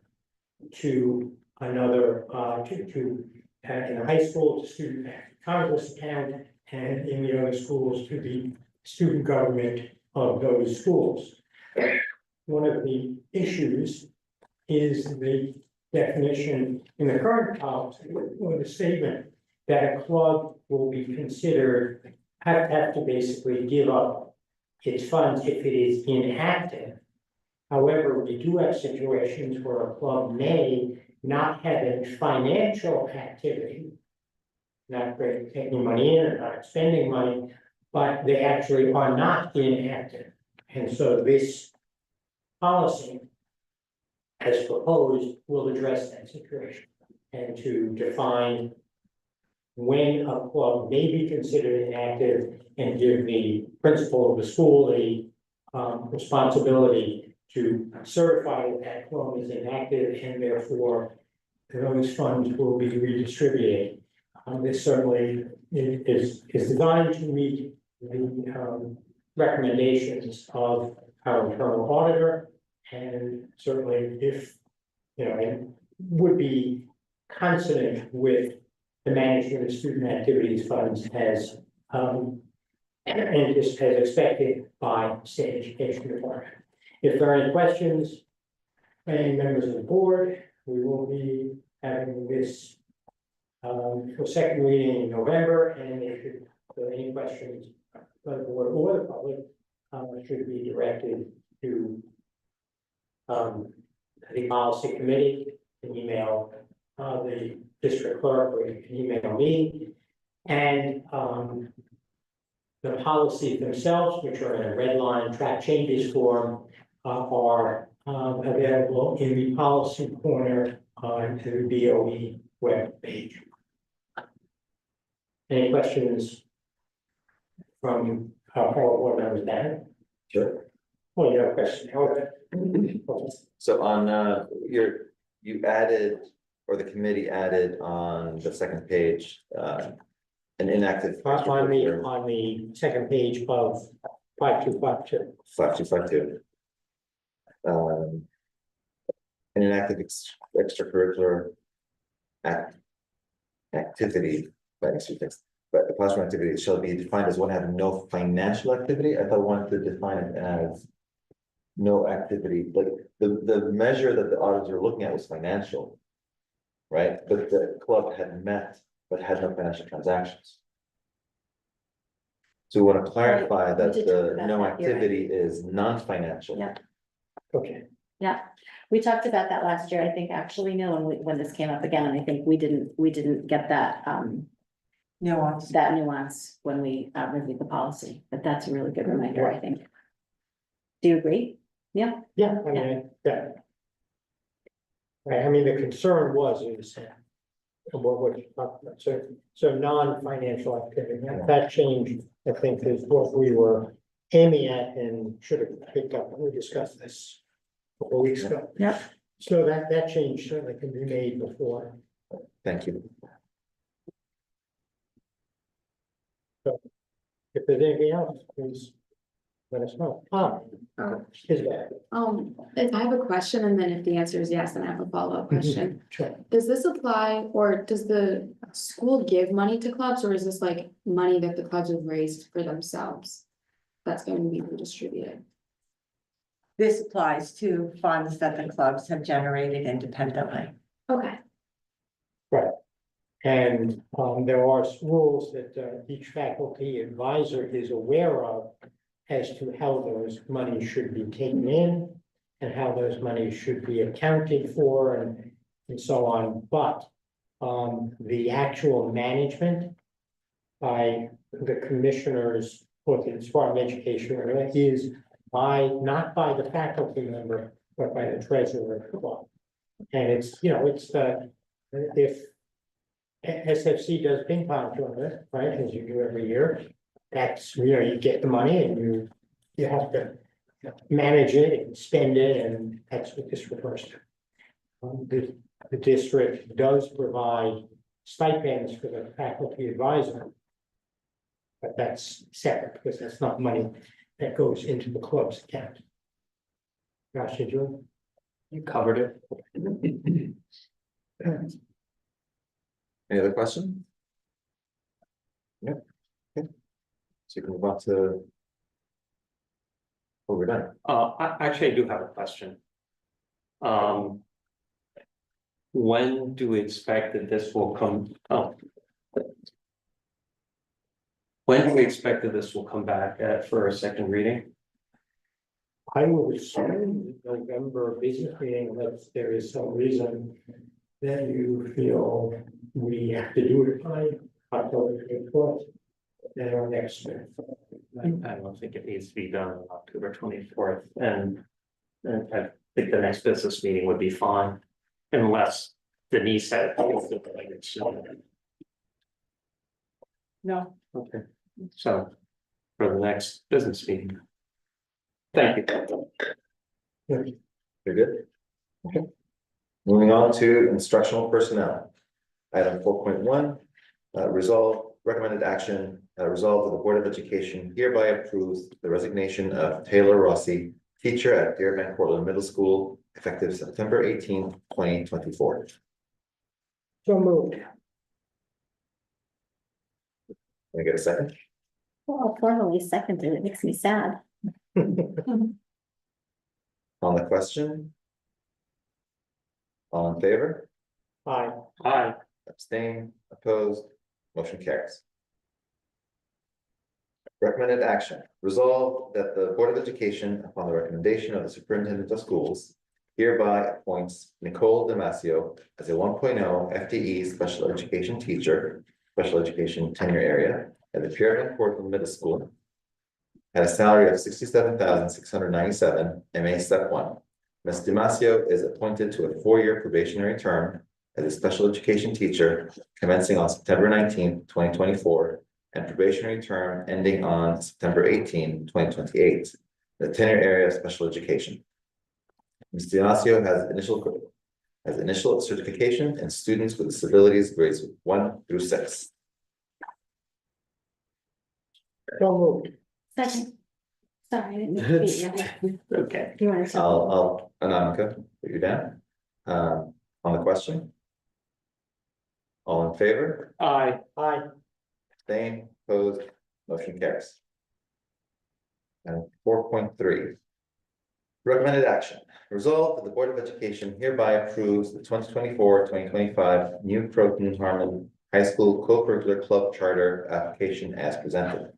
to another, in the high school, to student Congress account, and in the other schools to the student government of those schools. One of the issues is the definition in the current policy, or the statement that a club will be considered, have to basically give up its funds if it is inactive. However, we do have situations where a club may not have a financial activity, not taking money in or not spending money, but they actually are not inactive. And so this policy, as proposed, will address that situation and to define when a club may be considered inactive and give the principal of the school the responsibility to certify that that club is inactive, and therefore those funds will be redistributed. This certainly is designed to meet the recommendations of our internal auditor, and certainly if, it would be consonant with the management of student activities funds as and is as expected by state education department. If there are any questions, any members of the board, we will be having this for second reading in November, and if there are any questions by the board or the public, should be directed to the policy committee, an email the district clerk, or you can email me, and the policies themselves, which are in a red line track changes form, are available in the policy corner on the BOE web page. Any questions from our board members, Dan? Sure. Well, you have a question. So on, you added, or the committee added on the second page, an inactive. On the second page of 5252. 5252. An inactive extracurricular activity, but the classroom activity shall be defined as one having no financial activity. I thought I wanted to define it as no activity, but the measure that the auditors are looking at was financial, right? But the club had met, but had no financial transactions. So we want to clarify that did talk the about no that, you're right. activity is non-financial. Yeah. Okay. Yeah, we talked about that last year, I think, actually, Neil, when this came up again, and I think we didn't get that nuance when we reviewed the policy, but that's a really good reminder, I think. Do you agree? Yeah. Yeah, I mean, yeah. Right, I mean, the concern was, what you talked about, so non-financial activity, that change, I think, is what we were aiming at and should have picked up when we discussed this a couple weeks ago. Yep. So that change certainly can be made before. Thank you. If there's anything else, please let us know. Is that? If I have a question, and then if the answer is yes, then I have a follow-up question. Sure. Does this apply, or does the school give money to clubs, or is this like money that the clubs have raised for themselves? That's going to be redistributed? This applies to funds that the clubs have generated independently. Okay. Right. And there are rules that each faculty advisor is aware of as to how those monies should be taken in and how those monies should be accounted for and so on. But the actual management by the commissioners or the Department of Education is not by the faculty member, but by the treasurer of the club. And it's, if SFC does ping pong tournament, right, as you do every year, that's, you get the money and you have to manage it and spend it, and that's what this refers to. The district does provide stipends for the faculty advisor. But that's separate, because that's not money that goes into the club's account. Josh, did you? You covered it. Any other questions? Yep. Okay. So you can move on to. Oh, we're done. Actually, I do have a question. When do we expect that this will come, when do we expect that this will come back for a second reading? I would assume November business meeting, unless there is some reason that you feel we have to do it by October 24th. Then our next. I don't think it needs to be done on October 24th, and I think the next business meeting would be fine. Unless Denise had. No, okay, so for the next business meeting. Thank you. You're good? Okay. Moving on to instructional personnel. Item 4.1, recommended action, resolve that the Board of Education hereby approves the resignation of Taylor Rossi, teacher at Dearbank Portland Middle School, effective September 18, 2024. So moved. Can I get a second? Well, formally seconded, it makes me sad. On the question? All in favor? Aye. Hi. Abstain, opposed, motion carries. Recommended action, resolve that the Board of Education, upon the recommendation of the Superintendent of Schools, hereby appoints Nicole Damasio as a 1.0 FTE special education teacher, special education tenure area at the Dearbank Portland Middle School at a salary of $67,697 MA Step 1. Ms. Damasio is appointed to a 4-year probationary term as a special education teacher commencing on September 19, 2024, and probationary term ending on September 18, 2028, the tenure area of special education. Ms. Damasio has initial certification in students with disabilities grades 1 through 6. So moved. Second. Sorry, I didn't beat you. Okay. You want to? I'll, Anamika, put you down. On the question? All in favor? Aye. Aye. Abstain, opposed, motion carries. And 4.3. Recommended action. Resolved that the Board of Education hereby approves the 2024-2025 New Croton Harmon High School Co-curricular Club Charter application as presented.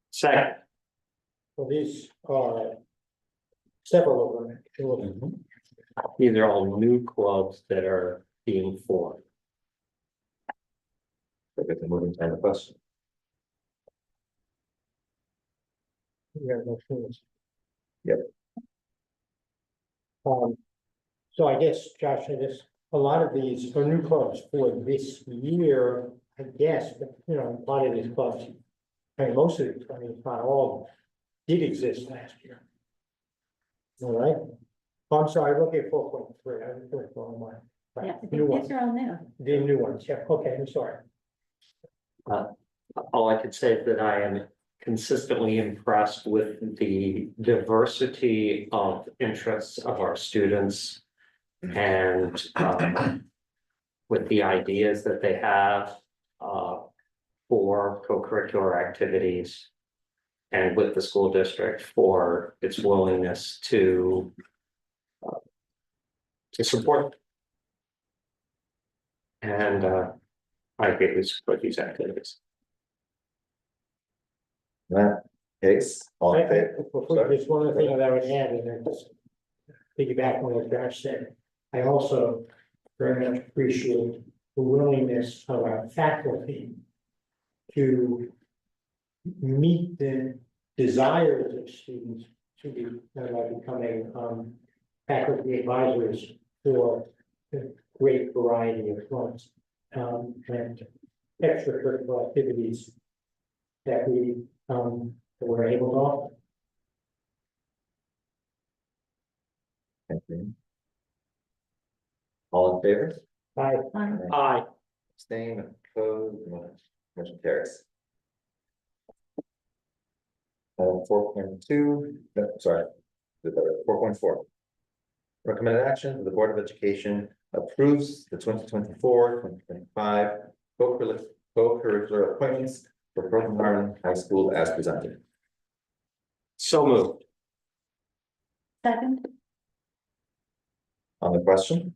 Second. Well, these are several of them. These are all new clubs that are being formed. So get the moving time of question. Yeah, no choice. Yep. So I guess, Josh, a lot of these are new clubs for this year, I guess, but a lot of these clubs. I mean, most of these, I mean, if not all of them, did exist last year. All right. Oh, I'm sorry, look at 4.3. I was doing wrong one. Right, Yeah, new ones, these are all new. the new ones, yeah, okay, I'm sorry. All I could say is that I am consistently impressed with the diversity of interests of our students and with the ideas that they have for co-curricular activities and with the school district for its willingness to support. And I greatly support these activities. That case, all in favor? There's one other thing that I would add, and then just piggyback on what Josh said. I also very much appreciate the willingness of our faculty to meet the desires of students to be, by becoming, faculty advisors for a great variety of clubs, and extracurricular activities that were able to offer. Thank you. All in favor? Aye. Abstain, opposed, motion carries. 4.2, no, sorry, 4.4. Recommended action, the Board of Education approves the 2024-2025 co-curricular appointments for Broken Harmon High School as presented. So moved. Second. On the question?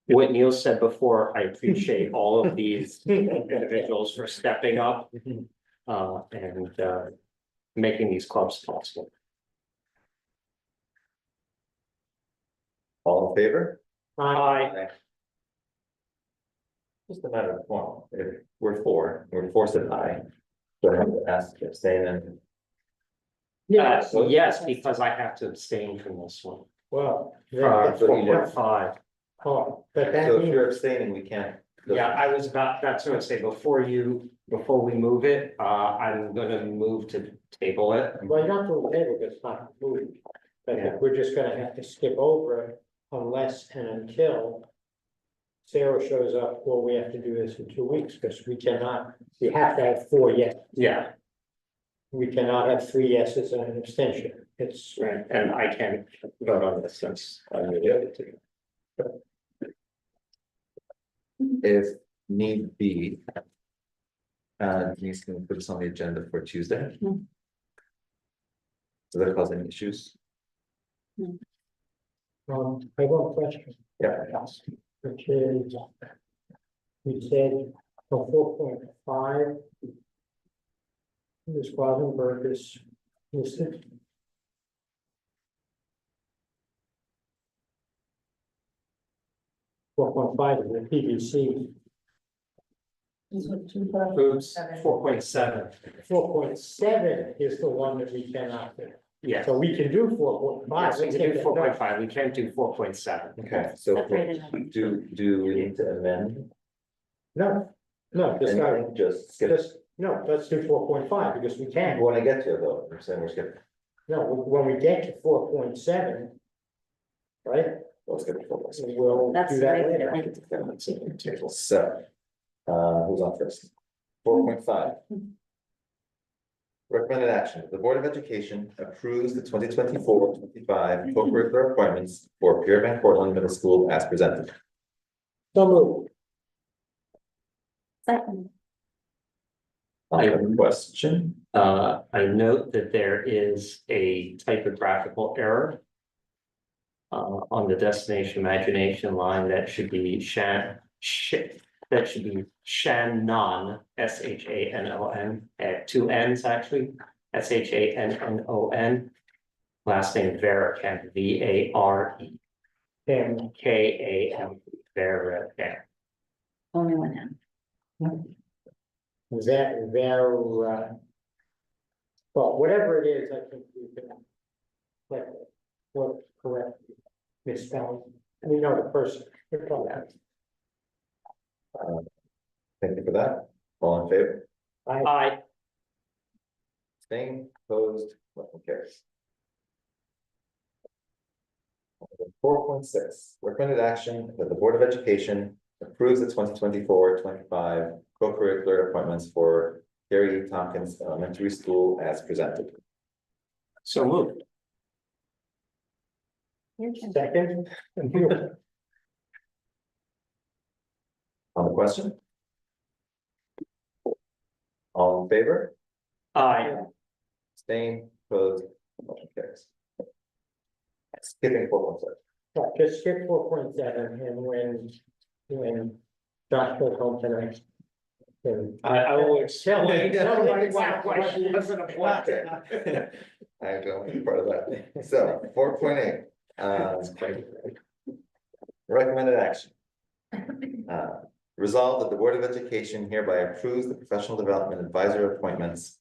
What Neil said before, I appreciate all of these individuals for stepping up. And making these clubs possible. All in favor? Aye. Just a matter of form. If we're forced to aye. So I have to ask to abstain and. Yes, because I have to abstain from this one. Well. So you did. 4.5. Oh, but that So if means, you're abstaining, we can't. Yeah, I was about, that's what I say, before we move it, I'm gonna move to table it. well, not to table, it's not moved. But Yeah. we're just gonna have to skip over it unless and until Sarah shows up, well, we have to do this in 2 weeks, because we have to have 4 yes. Yeah, We cannot have 3 yeses and an abstention. It's, right, and I can't vote on this since I'm the other two. If need be. Denise can put this on the agenda for Tuesday. Mm. Does that cause any issues? I have one question. Yeah. Which is, we said for 4.5. Ms. Quasenberg is listed. Four point five is the PVC, Oops, 4.7, 4.7 is the one that we cannot do. yeah. So we can do 4.5. Yes, we can do 4.5, we can't do 4.7. Okay, so That's right in do we need to amend? No, just Anything? Just skip. no, let's do 4.5 because we can. When I get to it though, I'm saying we're skipping. No, when we get to 4.7. Right, Let's get it. we'll That's do that right. later. So, who's on first? 4.5. Recommended action, the Board of Education approves the 2024-25 co-curricular appointments for Pierre Van Cortlandt Middle School as presented. So moved. Second. On the question, I note that there is a typographical error. On the destination imagination line, that should be Shannon, Shannon, at 2 N's actually, Shannon. Last name Varican, VAREKAM, Varican. Only one hand. Is that their, well, whatever it is, I think we can. Correct misspelling. We know the person. thank you for that. All in favor? Aye. Staying, opposed, motion carries. 4.6, recommended action that the Board of Education approves the 2024-25 co-curricular appointments for Gary Tompkins Elementary School as presented. So moved. Second. On the question? All in favor? Aye. Staying, opposed, motion carries. Skipping 4.6. Just skip 4.7 and when Josh goes home tonight. I will explain. Nobody Why she doesn't apply. I don't be part of that. So 4.8. Recommended action. Resolved that the Board of Education hereby approves the professional development advisor appointments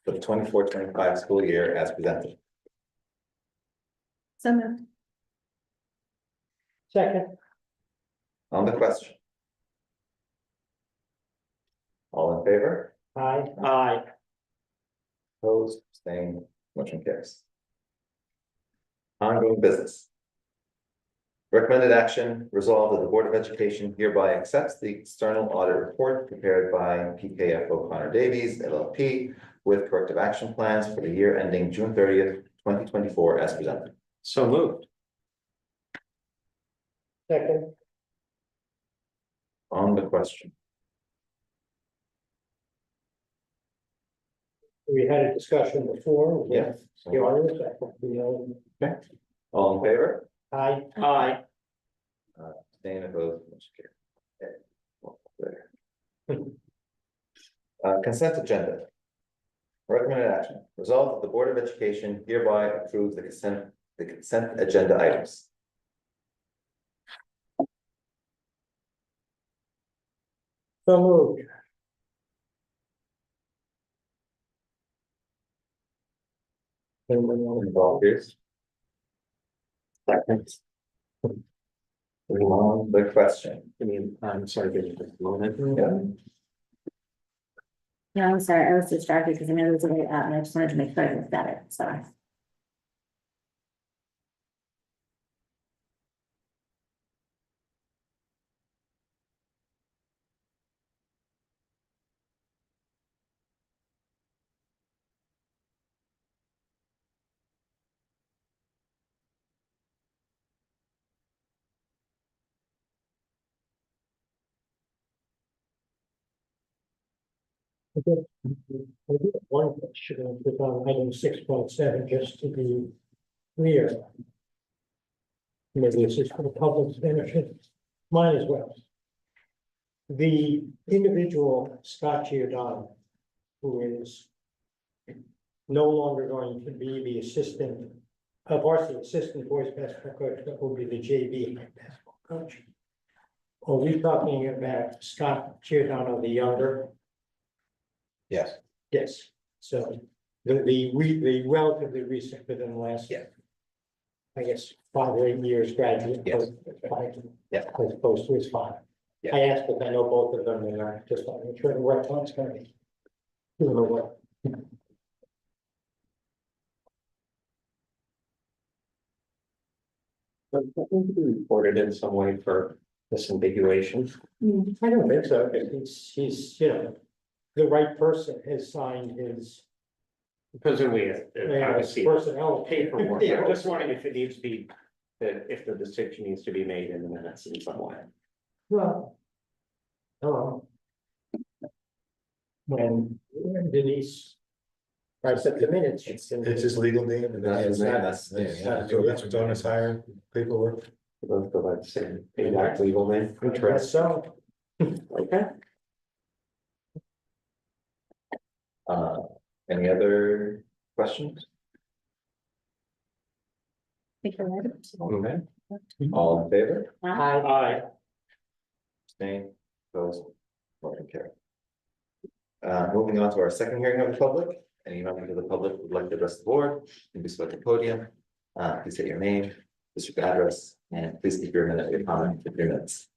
for the 24-25 school year as presented. So moved. Second, On the question. All in favor? aye. Aye. Opposed, abstained, motion carries. Ongoing business. Recommended action, resolved that the Board of Education hereby accepts the external audit report prepared by PKF O'Connor Davies LLP with corrective action plans for the year ending June 30th, 2024 as presented. So moved. Second, On the question. we had a discussion before with Yeah. the audience, I think we know. All in favor? Aye. Aye. Abstain, opposed, motion carried. Okay. Well, there. Consent agenda. Recommended action, resolved that the Board of Education hereby approves the consent agenda items. So moved. Anyone want to Volunteers? Second. On the question. I mean, I'm sorry, give me just a moment. Yeah. No, I'm sorry, I was distracted because I know there was a way out and I just wanted to make sure I looked at it, so. I did one question with on item 6.7, just to be clear. Maybe this is for the public's benefit, mine as well. The individual, Scott Giordano, who is no longer going to be the assistant, varsity assistant boys basketball coach, but will be the JV basketball coach. Are we talking about Scott Giordano the younger? Yes. Yes, so the relatively recent, within the last. Yeah. I guess 5 or 8 years graduate. Yes. Yeah. As opposed to his father. Yeah. I asked, but I know both of them, and I just want to make sure the right one's gonna be. Doing the work. But I think we reported in some way for disambiguation. I don't think so, he's, you know, the right person has signed his. Presumably, obviously, Personnel. paperwork. Yeah. I'm just wondering if it needs to be, that if the distinction needs to be made in the minutes in some way. Well. Hello. When Denise. Writes up the minutes. It's his legal name and then it's not, That's- yeah, so that's what's on his hire paperwork. Both go by the same exact legal name. I guess so. Okay. Any other questions? Think you're right. Okay. All in favor? Aye. Abstain, opposed, motion carried. Moving on to our second hearing of the public. Any members of the public who would like to address the board, you can do so at the podium. Please state your name, district address, and please keep your your comment for 3 minutes.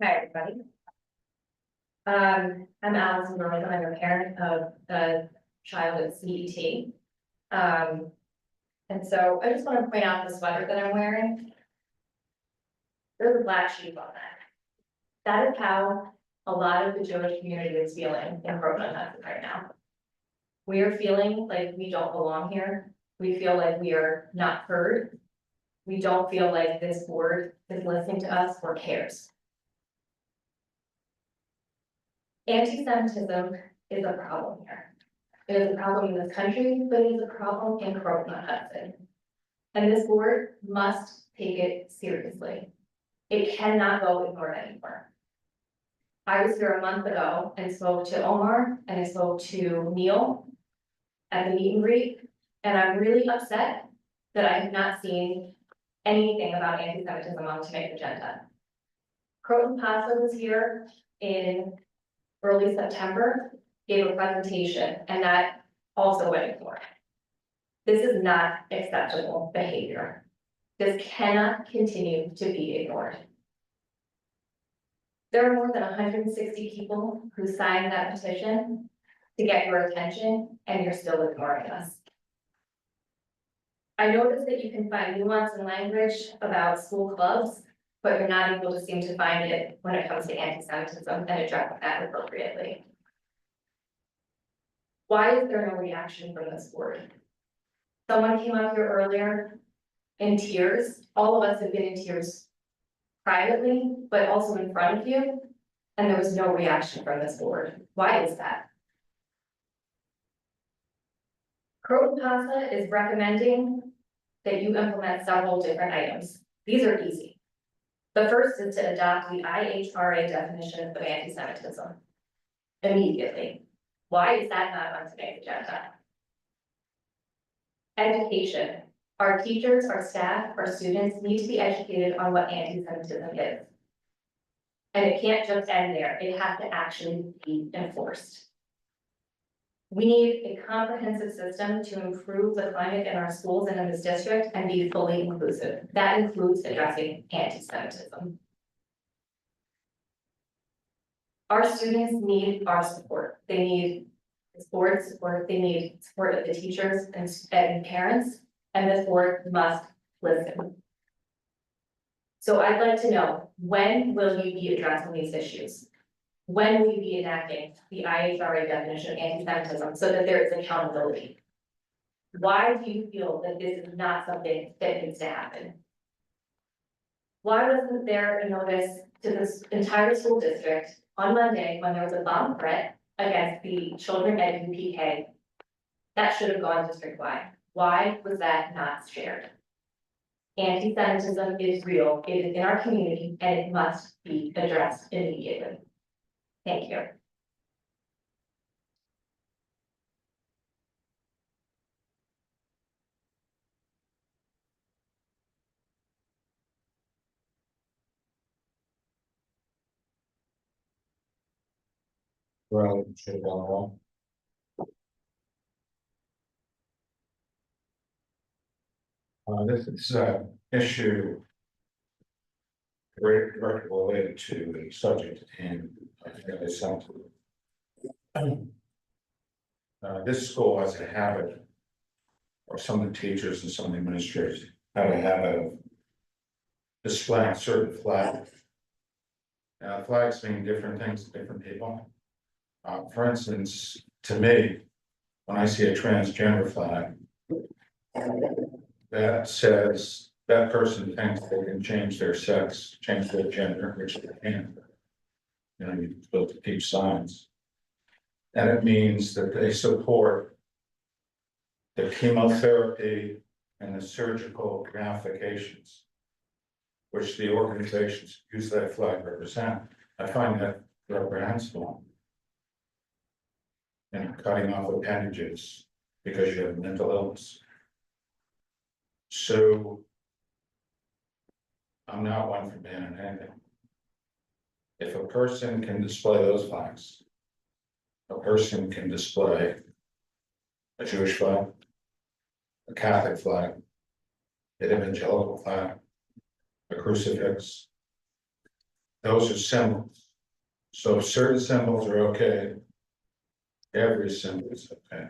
Hi, everybody. I'm Allison Burlington, I'm a parent of a child at CET. And so I just want to point out the sweater that I'm wearing. There's a black sheep on that. That is how a lot of the Jewish community is feeling in Brooklyn right now. We are feeling like we don't belong here. We feel like we are not heard. We don't feel like this board is listening to us or cares. Anti-Semitism is a problem here. It is a problem in this country, but it is a problem in Croton Hudson. And this board must take it seriously. It cannot go ignored anymore. I was here a month ago and spoke to Omar and I spoke to Neil at the meet and greet, and I'm really upset that I have not seen anything about anti-Semitism on tonight's agenda. Croton Pasa was here in early September, gave a presentation, and that also went ignored. This is not acceptable behavior. This cannot continue to be ignored. There are more than 160 people who signed that petition to get your attention, and you're still ignoring us. I noticed that you can find nuance in language about school clubs, but you're not able to seem to find it when it comes to anti-Semitism and address that appropriately. Why is there no reaction from this board? Someone came up here earlier in tears. All of us have been in tears privately, but also in front of you, and there was no reaction from this board. Why is that? Croton Pasa is recommending that you implement several different items. These are easy. The first is to adopt the IHRA definition of anti-Semitism immediately. Why is that not on today's agenda? Education. Our teachers, our staff, our students need to be educated on what anti-Semitism is. And it can't just end there. It has to actually be enforced. We need a comprehensive system to improve the climate in our schools and in this district and be fully inclusive. That includes addressing anti-Semitism. Our students need our support. They need this board support. They need support of the teachers and parents, and this board must listen. So I'd like to know, when will you be addressing these issues? When will you be enacting the IHRA definition of anti-Semitism so that there is accountability? Why do you feel that this is not something that needs to happen? Why wasn't there a notice to this entire school district on Monday when there was a bomb threat against the children at UPK? That should have gone district-wide. Why was that not shared? Anti-Semitism is real, it is in our community, and it must be addressed immediately. Thank you. Well, should have gone along. This is issue directly related to the subject and this school has a habit, or some of the teachers and some of the administrators have a habit of displaying certain flags. Flags mean different things to different people. For instance, to me, when I see a transgender flag, that says that person thinks they can change their sex, change their gender, which they can. You know, you're supposed to teach science. And it means that they support the chemotherapy and the surgical ramifications, which the organizations use that flag represent. I find that reprehensible. And cutting off appendages because you have mental illness. So I'm not one for banning anything. If a person can display those flags, a person can display a Jewish flag, a Catholic flag, an evangelical flag, a crucifix. Those are symbols. So if certain symbols are okay, every symbol is okay.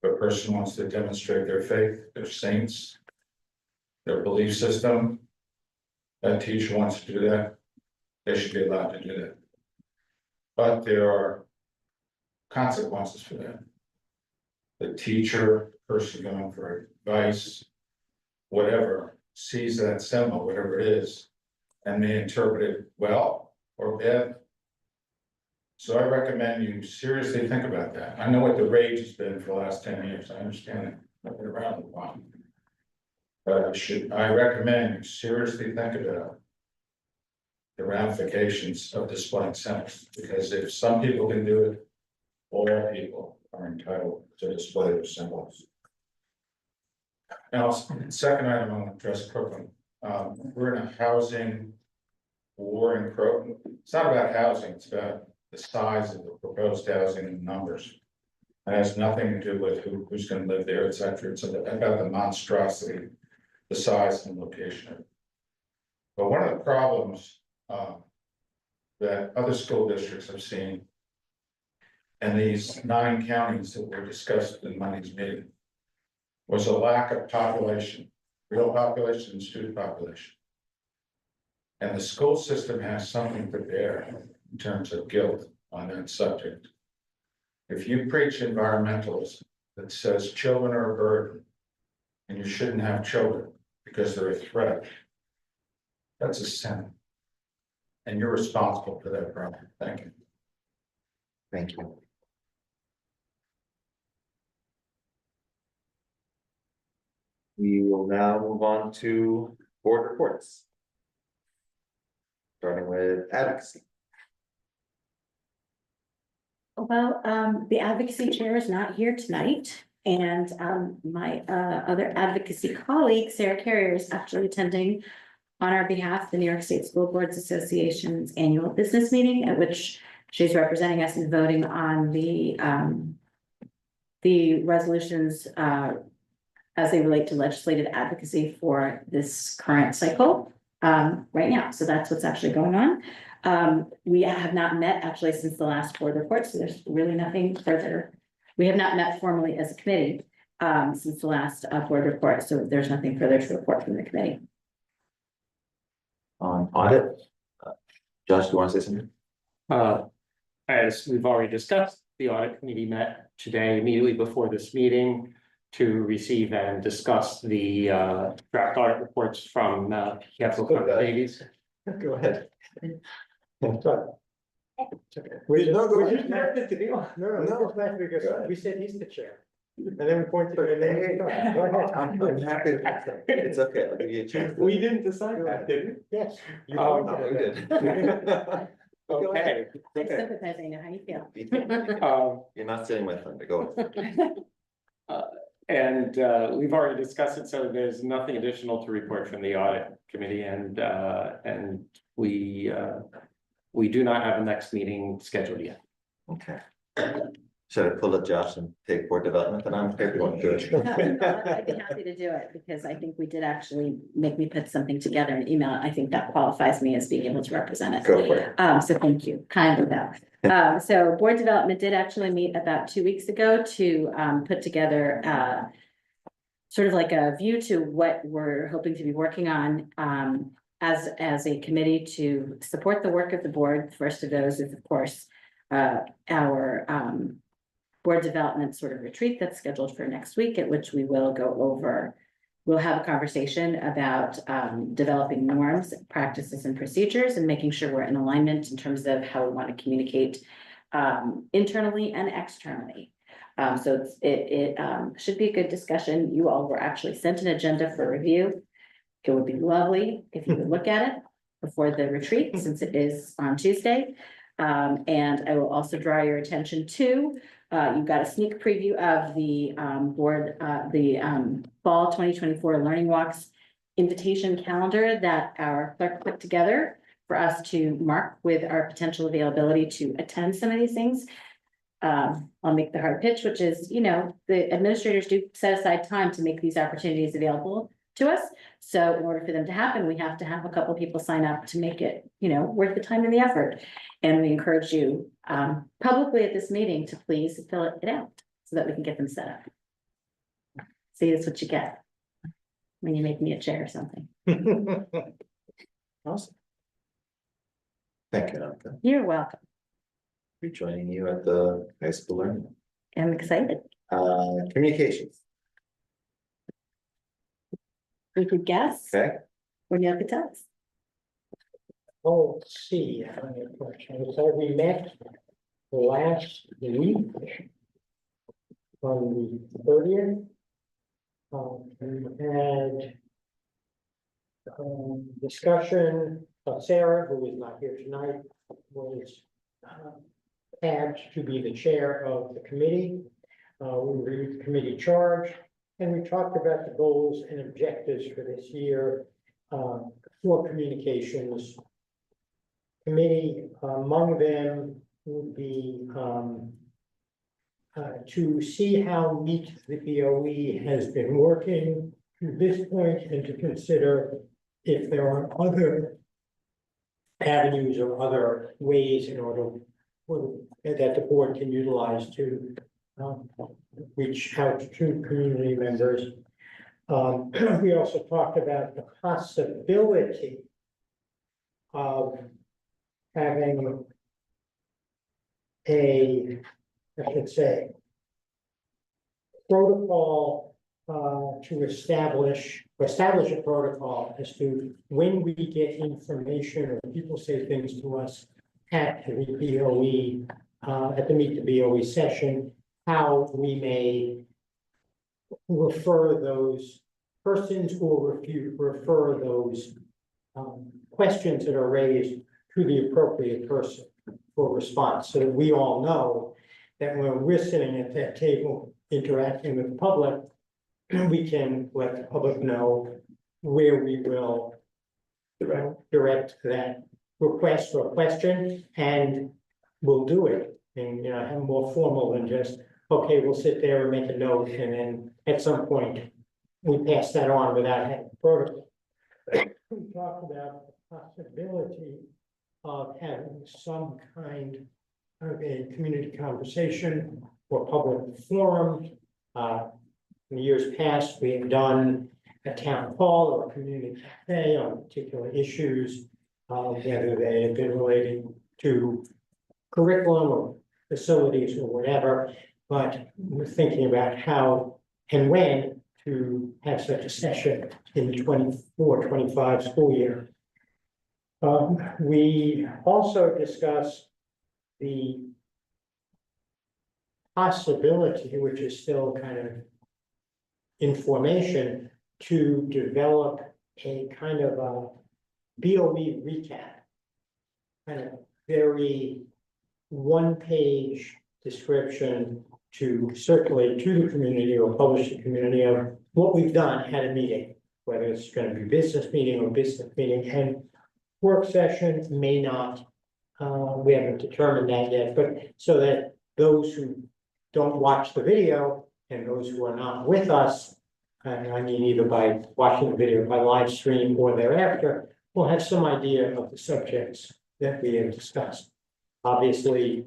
If a person wants to demonstrate their faith, their saints, their belief system, that teacher wants to do that, they should be allowed to do that. But there are consequences for that. The teacher, person going for advice, whatever, sees that symbol, whatever it is, and they interpret it well or bad. So I recommend you seriously think about that. I know what the rage has been for the last 10 years. I understand it. I've been around a while. But I recommend you seriously think about the ramifications of displaying symbols, because if some people can do it, all people are entitled to display their symbols. Now, second item I want to address Crooklyn. We're in a housing war in Crooklyn. It's not about housing, it's about the size of the proposed housing and numbers. It has nothing to do with who's going to live there, et cetera. It's about the monstrosity, the size and location. But one of the problems that other school districts have seen, and these 9 counties that were discussed in Monday's meeting, was a lack of population, real population and student population. And the school system has something to bear in terms of guilt on that subject. If you preach environmentalism that says children are a burden and you shouldn't have children because they're a threat, that's a sin. And you're responsible for that problem. Thank you. Thank you. We will now move on to board reports. Starting with advocacy. Well, the advocacy chair is not here tonight, and my other advocacy colleague, Sarah Carrier, is actually attending on our behalf the New York State School Boards Association's annual business meeting, at which she's representing us and voting on the resolutions as they relate to legislative advocacy for this current cycle right now. So that's what's actually going on. We have not met actually since the last board report, so there's really nothing further. We have not met formally as a committee since the last board report, so there's nothing further to report from the committee. On audit, Josh, do you want to say something? As we've already discussed, the audit committee met today immediately before this meeting to receive and discuss the draft audit reports from capital committees. Go ahead. We No, go ahead. just meant it to be on. No, we just meant because we said he's the chair. And then we pointed to it, and then we started. Go ahead. I'm happy. It's okay. I'll give you a chance. We didn't decide that, did we? Yes. you Oh, pointed No, we at did. that. Go ahead. I'm Okay. sympathizing. How you feel? You're not sitting with them, but go ahead. And we've already discussed it, so there's nothing additional to report from the audit committee, and we do not have a next meeting scheduled yet. Okay. Should I pull up Josh and take board development, and I'm okay if you want to do it. I'd be happy to do it, because I think we did actually make me put something together and email it. I think that qualifies me as being able to represent it. Go for it. So thank you, kind of that. So board development did actually meet about 2 weeks ago to put together sort of like a view to what we're hoping to be working on as a committee to support the work of the board. The first of those is, of course, our board development sort of retreat that's scheduled for next week, at which we will go over, we'll have a conversation about developing norms, practices, and procedures, and making sure we're in alignment in terms of how we want to communicate internally and externally. So it should be a good discussion. You all were actually sent an agenda for review. It would be lovely if you would look at it before the retreat, since it is on Tuesday. And I will also draw your attention to, you've got a sneak preview of the fall 2024 Learning Walks invitation calendar that our clerk put together for us to mark with our potential availability to attend some of these things. I'll make the hard pitch, which is, the administrators do set aside time to make these opportunities available to us. So in order for them to happen, we have to have a couple people sign up to make it, worth the time and the effort. And we encourage you publicly at this meeting to please fill it out so that we can get them set up. See, that's what you get when you make me a chair or something. Awesome. Thank you, Annika. You're welcome. For joining you at the high school learning. I'm excited. Communications. We could guess Okay. when you have to tell us. Oh, let's see, I have a question. So we met last week on the 30th. We had discussion Sarah, who is not here tonight, was tabbed to be the chair of the committee. We reviewed the committee charge, and we talked about the goals and objectives for this year for communications committee. Among them would be to see how Meet the BOE has been working to this point and to consider if there are other avenues or other ways in order that the board can utilize to reach out to community members. We also talked about the possibility of having I should say, protocol to establish a protocol as to when we get information or people say things to us at the BOE, at the Meet the BOE session, how we may refer those persons or refer those questions that are raised to the appropriate person for response, so that we all know that when we're sitting at that table interacting with the public, we can let the public know where we will direct that request or question, and we'll do it. And, have more formal than just, okay, we'll sit there and make a note, and then at some point, we pass that on without having protocol. We talked about the possibility of having some kind of a community conversation or public forum. In years past, we have done a town hall or a community cafe on particular issues, whether they have been relating to curriculum or facilities or whatever, but we're thinking about how and when to have such a session in the 24-25 school year. We also discussed the possibility, which is still kind of information, to develop a kind of a BOE recap, kind of very one-page description to circulate to the community or publish to the community of what we've done at a meeting, whether it's going to be business meeting or business meeting, and work session may not. We haven't determined that yet, but so that those who don't watch the video and those who are not with us, and I mean either by watching the video by live stream or thereafter, will have some idea of the subjects that we have discussed. Obviously,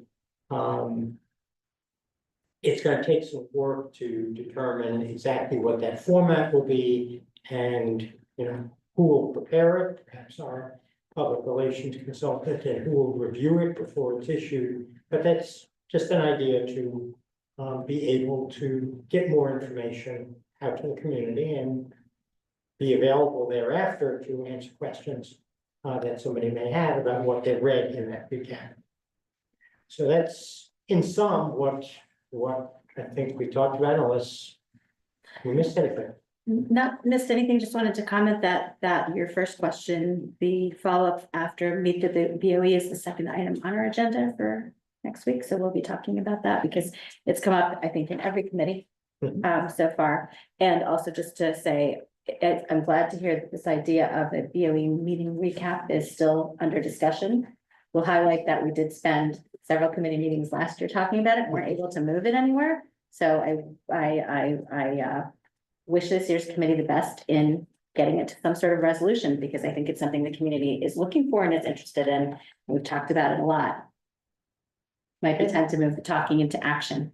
it's going to take some work to determine exactly what that format will be, and who will prepare it. Perhaps our public relations consultant, and who will review it before it's issued. But that's just an idea to be able to get more information out to the community and be available thereafter to answer questions that somebody may have about what they've read in that recap. So that's in sum what I think we talked about, unless we missed anything. Not missed anything, just wanted to comment that your first question, the follow-up after Meet the BOE is the second item on our agenda for next week. So we'll be talking about that because it's come up, I think, in every committee so far. And also just to say, I'm glad to hear that this idea of a BOE meeting recap is still under discussion. We'll highlight that we did spend several committee meetings last year talking about it and weren't able to move it anywhere. So I wish this year's committee the best in getting it to some sort of resolution, because I think it's something the community is looking for and is interested in. We've talked about it a lot. Might be time to move the talking into action.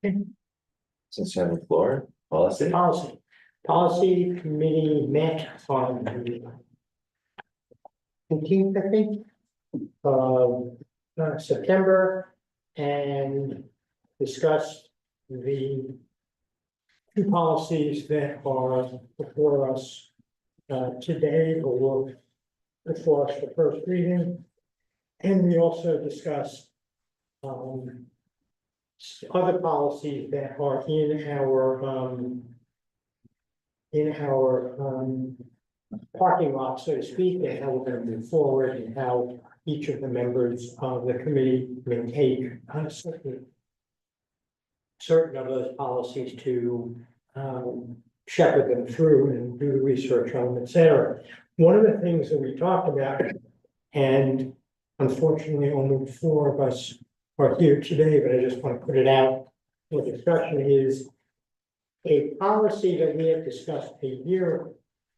Since you have the floor, policy. Policy committee met on the 15th, I think, of September, and discussed the two policies that are before us today, or were before us for first reading. And we also discussed other policies that are in our parking lot, so to speak, and how we're gonna move forward and how each of the members of the committee may take certain of those policies to shepherd them through and do the research on them, et cetera. One of the things that we talked about, and unfortunately only 4 of us are here today, but I just want to put it out for discussion, is a policy that we had discussed a year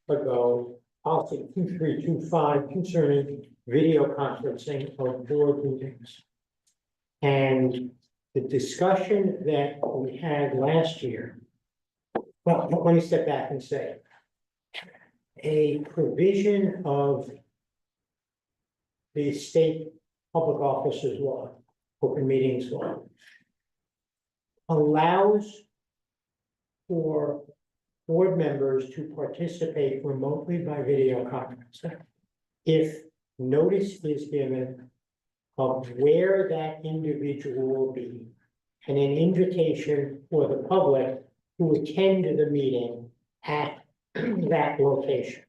ago, policy 2325, concerning video conferencing of board meetings. And the discussion that we had last year, well, let me step back and say, a provision of the state public officers law, open meetings law, allows for board members to participate remotely by video conferencing if notice is given of where that individual will be and an invitation for the public to attend the meeting at that location.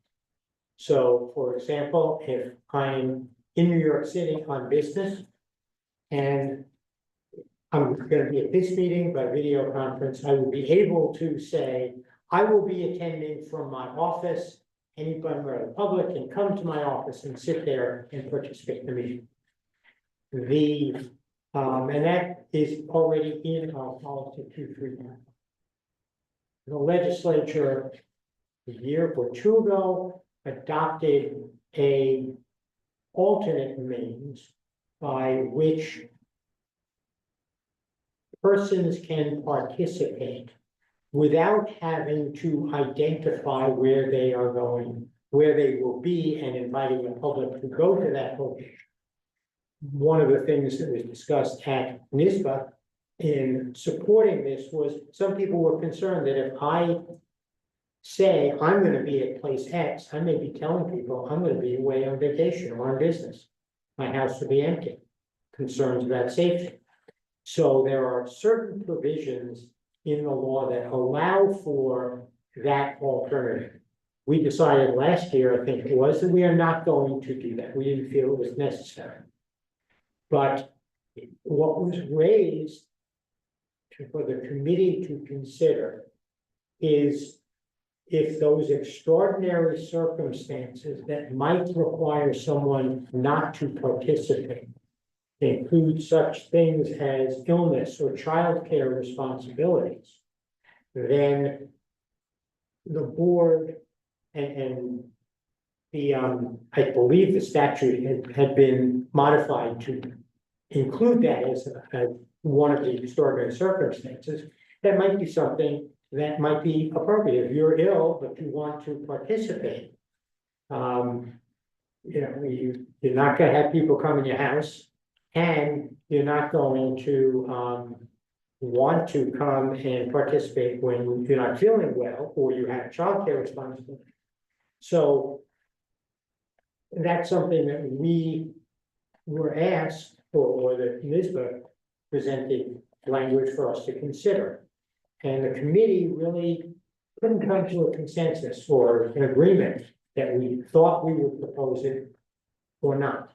So, for example, if I'm in New York City on business and I'm gonna be at this meeting by video conference, I will be able to say, I will be attending from my office. Anybody from the public can come to my office and sit there and participate in the meeting. And that is already in our policy 239. The legislature, a year or 2 ago, adopted a alternate means by which persons can participate without having to identify where they are going, where they will be, and inviting the public to go to that location. One of the things that was discussed at NISBA in supporting this was some people were concerned that if I say I'm going to be at place X, I may be telling people I'm going to be away on vacation or on business. My house will be empty. Concerns about safety. So there are certain provisions in the law that allow for that alternative. We decided last year, I think it was, that we are not going to do that. We didn't feel it was necessary. But what was raised for the committee to consider is if those extraordinary circumstances that might require someone not to participate include such things as illness or childcare responsibilities, then the board and the, I believe the statute had been modified to include that as one of the extraordinary circumstances. That might be something that might be appropriate. If you're ill, but you want to participate, you're not gonna have people come in your house, and you're not going to want to come and participate when you're not feeling well or you have childcare responsibility. So that's something that we were asked, or the NISBA presented language for us to consider. And the committee really couldn't come to a consensus or an agreement that we thought we would propose it or not.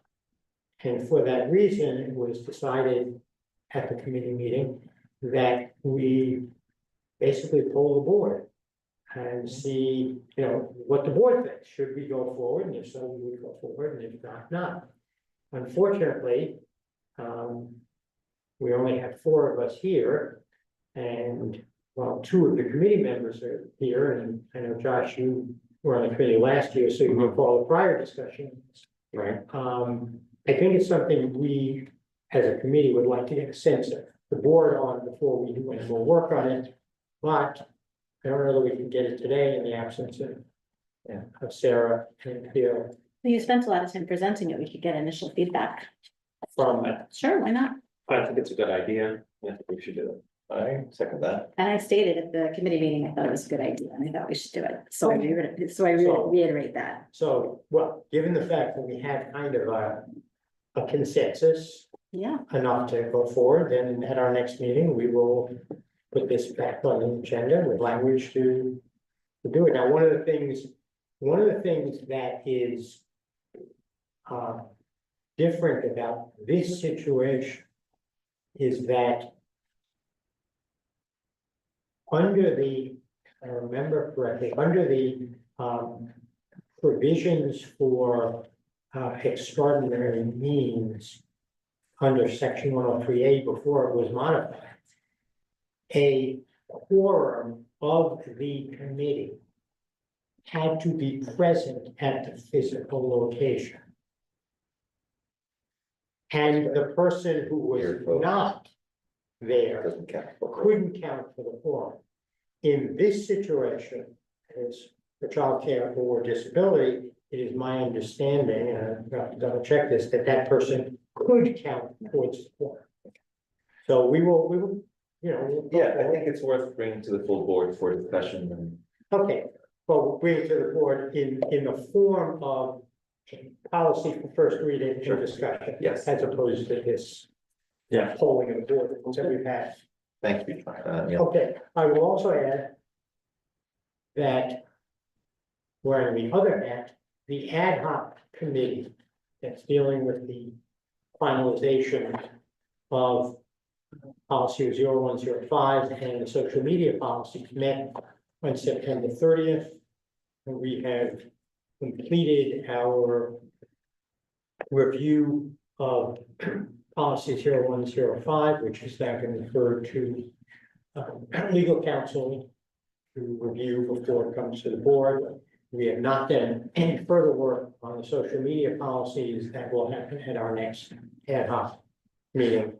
And for that reason, it was decided at the committee meeting that we basically poll the board and see, what the board thinks. Should we go forward? And if so, we would go forward, and if not, not. Unfortunately, we only have 4 of us here, and well, 2 of the committee members are here, and I know, Josh, you were on the committee last year, so you recall the prior discussion. Right. I think it's something we, as a committee, would like to get a sense of the board on before we do any more work on it. But I don't know that we can get it today in the absence of Sarah and Theo. You spent a lot of time presenting it. We could get initial feedback. From Sure, why not? I think it's a good idea. I think we should do it. I second that. And I stated at the committee meeting, I thought it was a good idea and I thought we should do it. So I reiterate that. So, well, given the fact that we had kind of a consensus Yeah, enough to go forward, then at our next meeting, we will put this back on the agenda with language to do it. Now, one of the things one of the things that is different about this situation is that under the, if I remember correctly, under the provisions for extraordinary means under section 103A before it was modified, a quorum of the committee had to be present at the physical location. And the person who was not there Doesn't count. couldn't count for the quorum. In this situation, as the child care or disability, it is my understanding, and I have to double check this, that that person could count towards the quorum. So we will, you know. we'll- Yeah, I think it's worth bringing to the full board for discussion and. Okay, but we'll bring it to the board in the form of a policy for first reading Sure. and discussion. Yes. As opposed to this. Yeah. Polling of the board that we've had. Thank you. Neil. Okay, I will also add that where the other hand, the ad hoc committee that's dealing with the finalization of policy 0105 and the social media policy met on September 30th. And we have completed our review of policy 0105, which is now been referred to legal counsel to review before it comes to the board. We have not done any further work on the social media policies. That will happen at our next ad hoc meeting.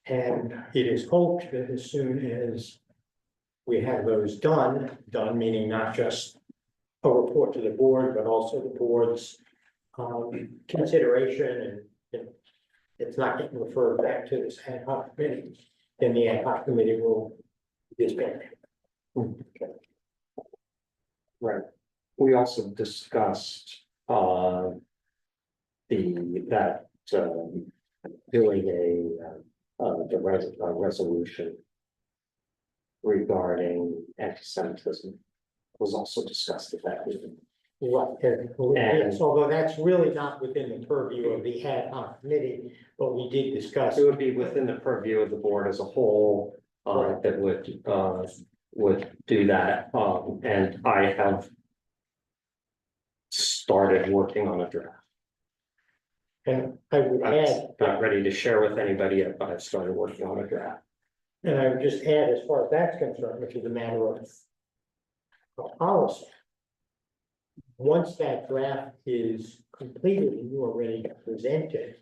And it is hoped that as soon as we have those done meaning not just a report to the board, but also the board's consideration, and it's not getting referred back to this ad hoc committee, then the ad hoc committee will disband. Right. We also discussed doing a resolution regarding anti-Semitism was also discussed at that meeting. Right, yes, although that's really not within the purview of the ad hoc committee, but we did discuss. It would be within the purview of the board as a whole, that would do that, and I have started working on a draft. And I would add, Not ready to share with anybody yet, but I've started working on a draft. and I would just add, as far as that's concerned, which is a matter of policy. Once that draft is completed and you are ready to present it,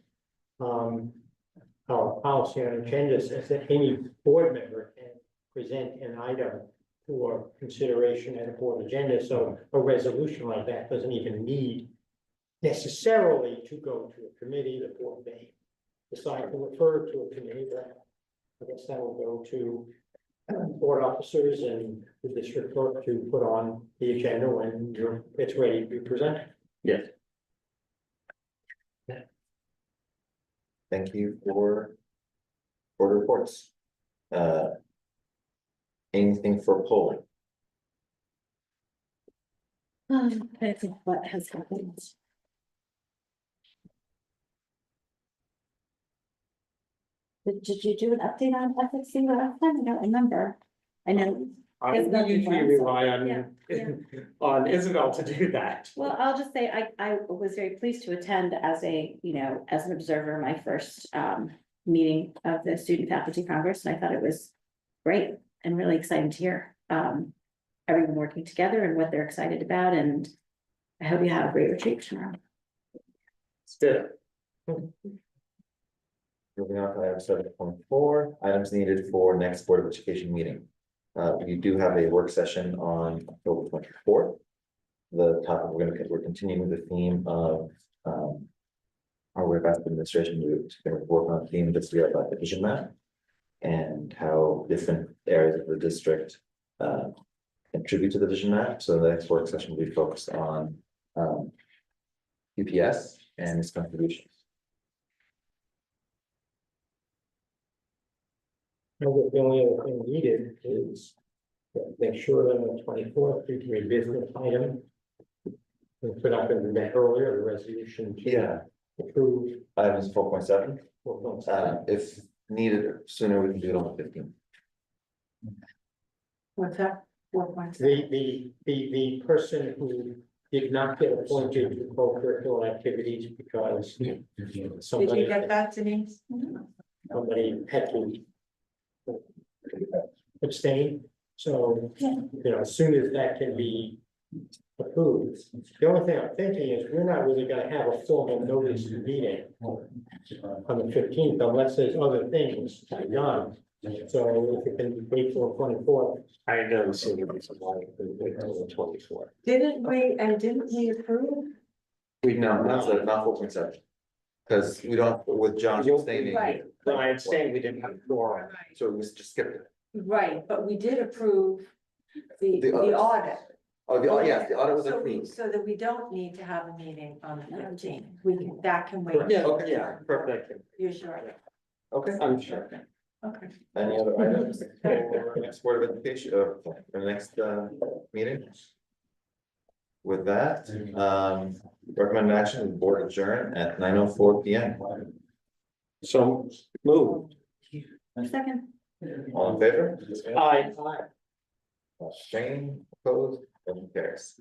our policy on agenda says that any board member can present an item for consideration at a board agenda. So a resolution like that doesn't even need necessarily to go to a committee. The board may decide to refer to a committee, but I guess that will go to board officers and the district clerk to put on the agenda when it's ready to be presented. Yes. Thank you for board reports. Anything for polling? I think what has happened. Did you do an update on FXC last time? I don't remember. I know. I Isabel did usually one, so- rely yeah, on Isabel to do that. Well, I'll just say, I was very pleased to attend as as an observer, my first meeting of the Student Faculty Congress, and I thought it was great and really exciting to hear everyone working together and what they're excited about, and I hope you have a great retreat tomorrow. Still. Moving on to item 7.4, items needed for next Board of Education meeting. You do have a work session on October 24th. The topic we're continuing the theme of our way back to administration. We're going to work on a theme this year about division map and how different areas of the district contribute to the division map. So the next work session will be focused on UPS and its contributions. I think the only other thing needed is to make sure that on the 24th, we can revisit the item Put up in the earlier, the resolution. to Yeah, Approve. item is 4.7. 4.7. If needed sooner, we can do it on the 15th. What's that? 4.7. The person who did not get appointed to co-curricular activities because Did somebody, you get that, Denise? somebody had to abstain. So, as soon as that can be approved, the only thing I'm thinking is we're not really gonna have a formal notice of meeting on the 15th unless there's other things to be done. So if it can be April 24th, I don't see the reason why it would wait until the 24th. Didn't we approve? No, not 4.7. Because we don't, with John abstaining. Right. When I abstained, we didn't have a quorum. So it was just skipped it. Right, but we did approve the The others. audit. Oh, yes, the audit was So approved. so that we don't need to have a meeting on the 15th. That can wait. Yeah, Okay. yeah, perfect. You're sure? Okay. I'm sure. Okay. Any other items for next Board of Education, for the next meeting? With that, recommend action, the board adjourn at 9:04 PM. So moved. Second. All in favor? Aye. Abstain, opposed, motion carries.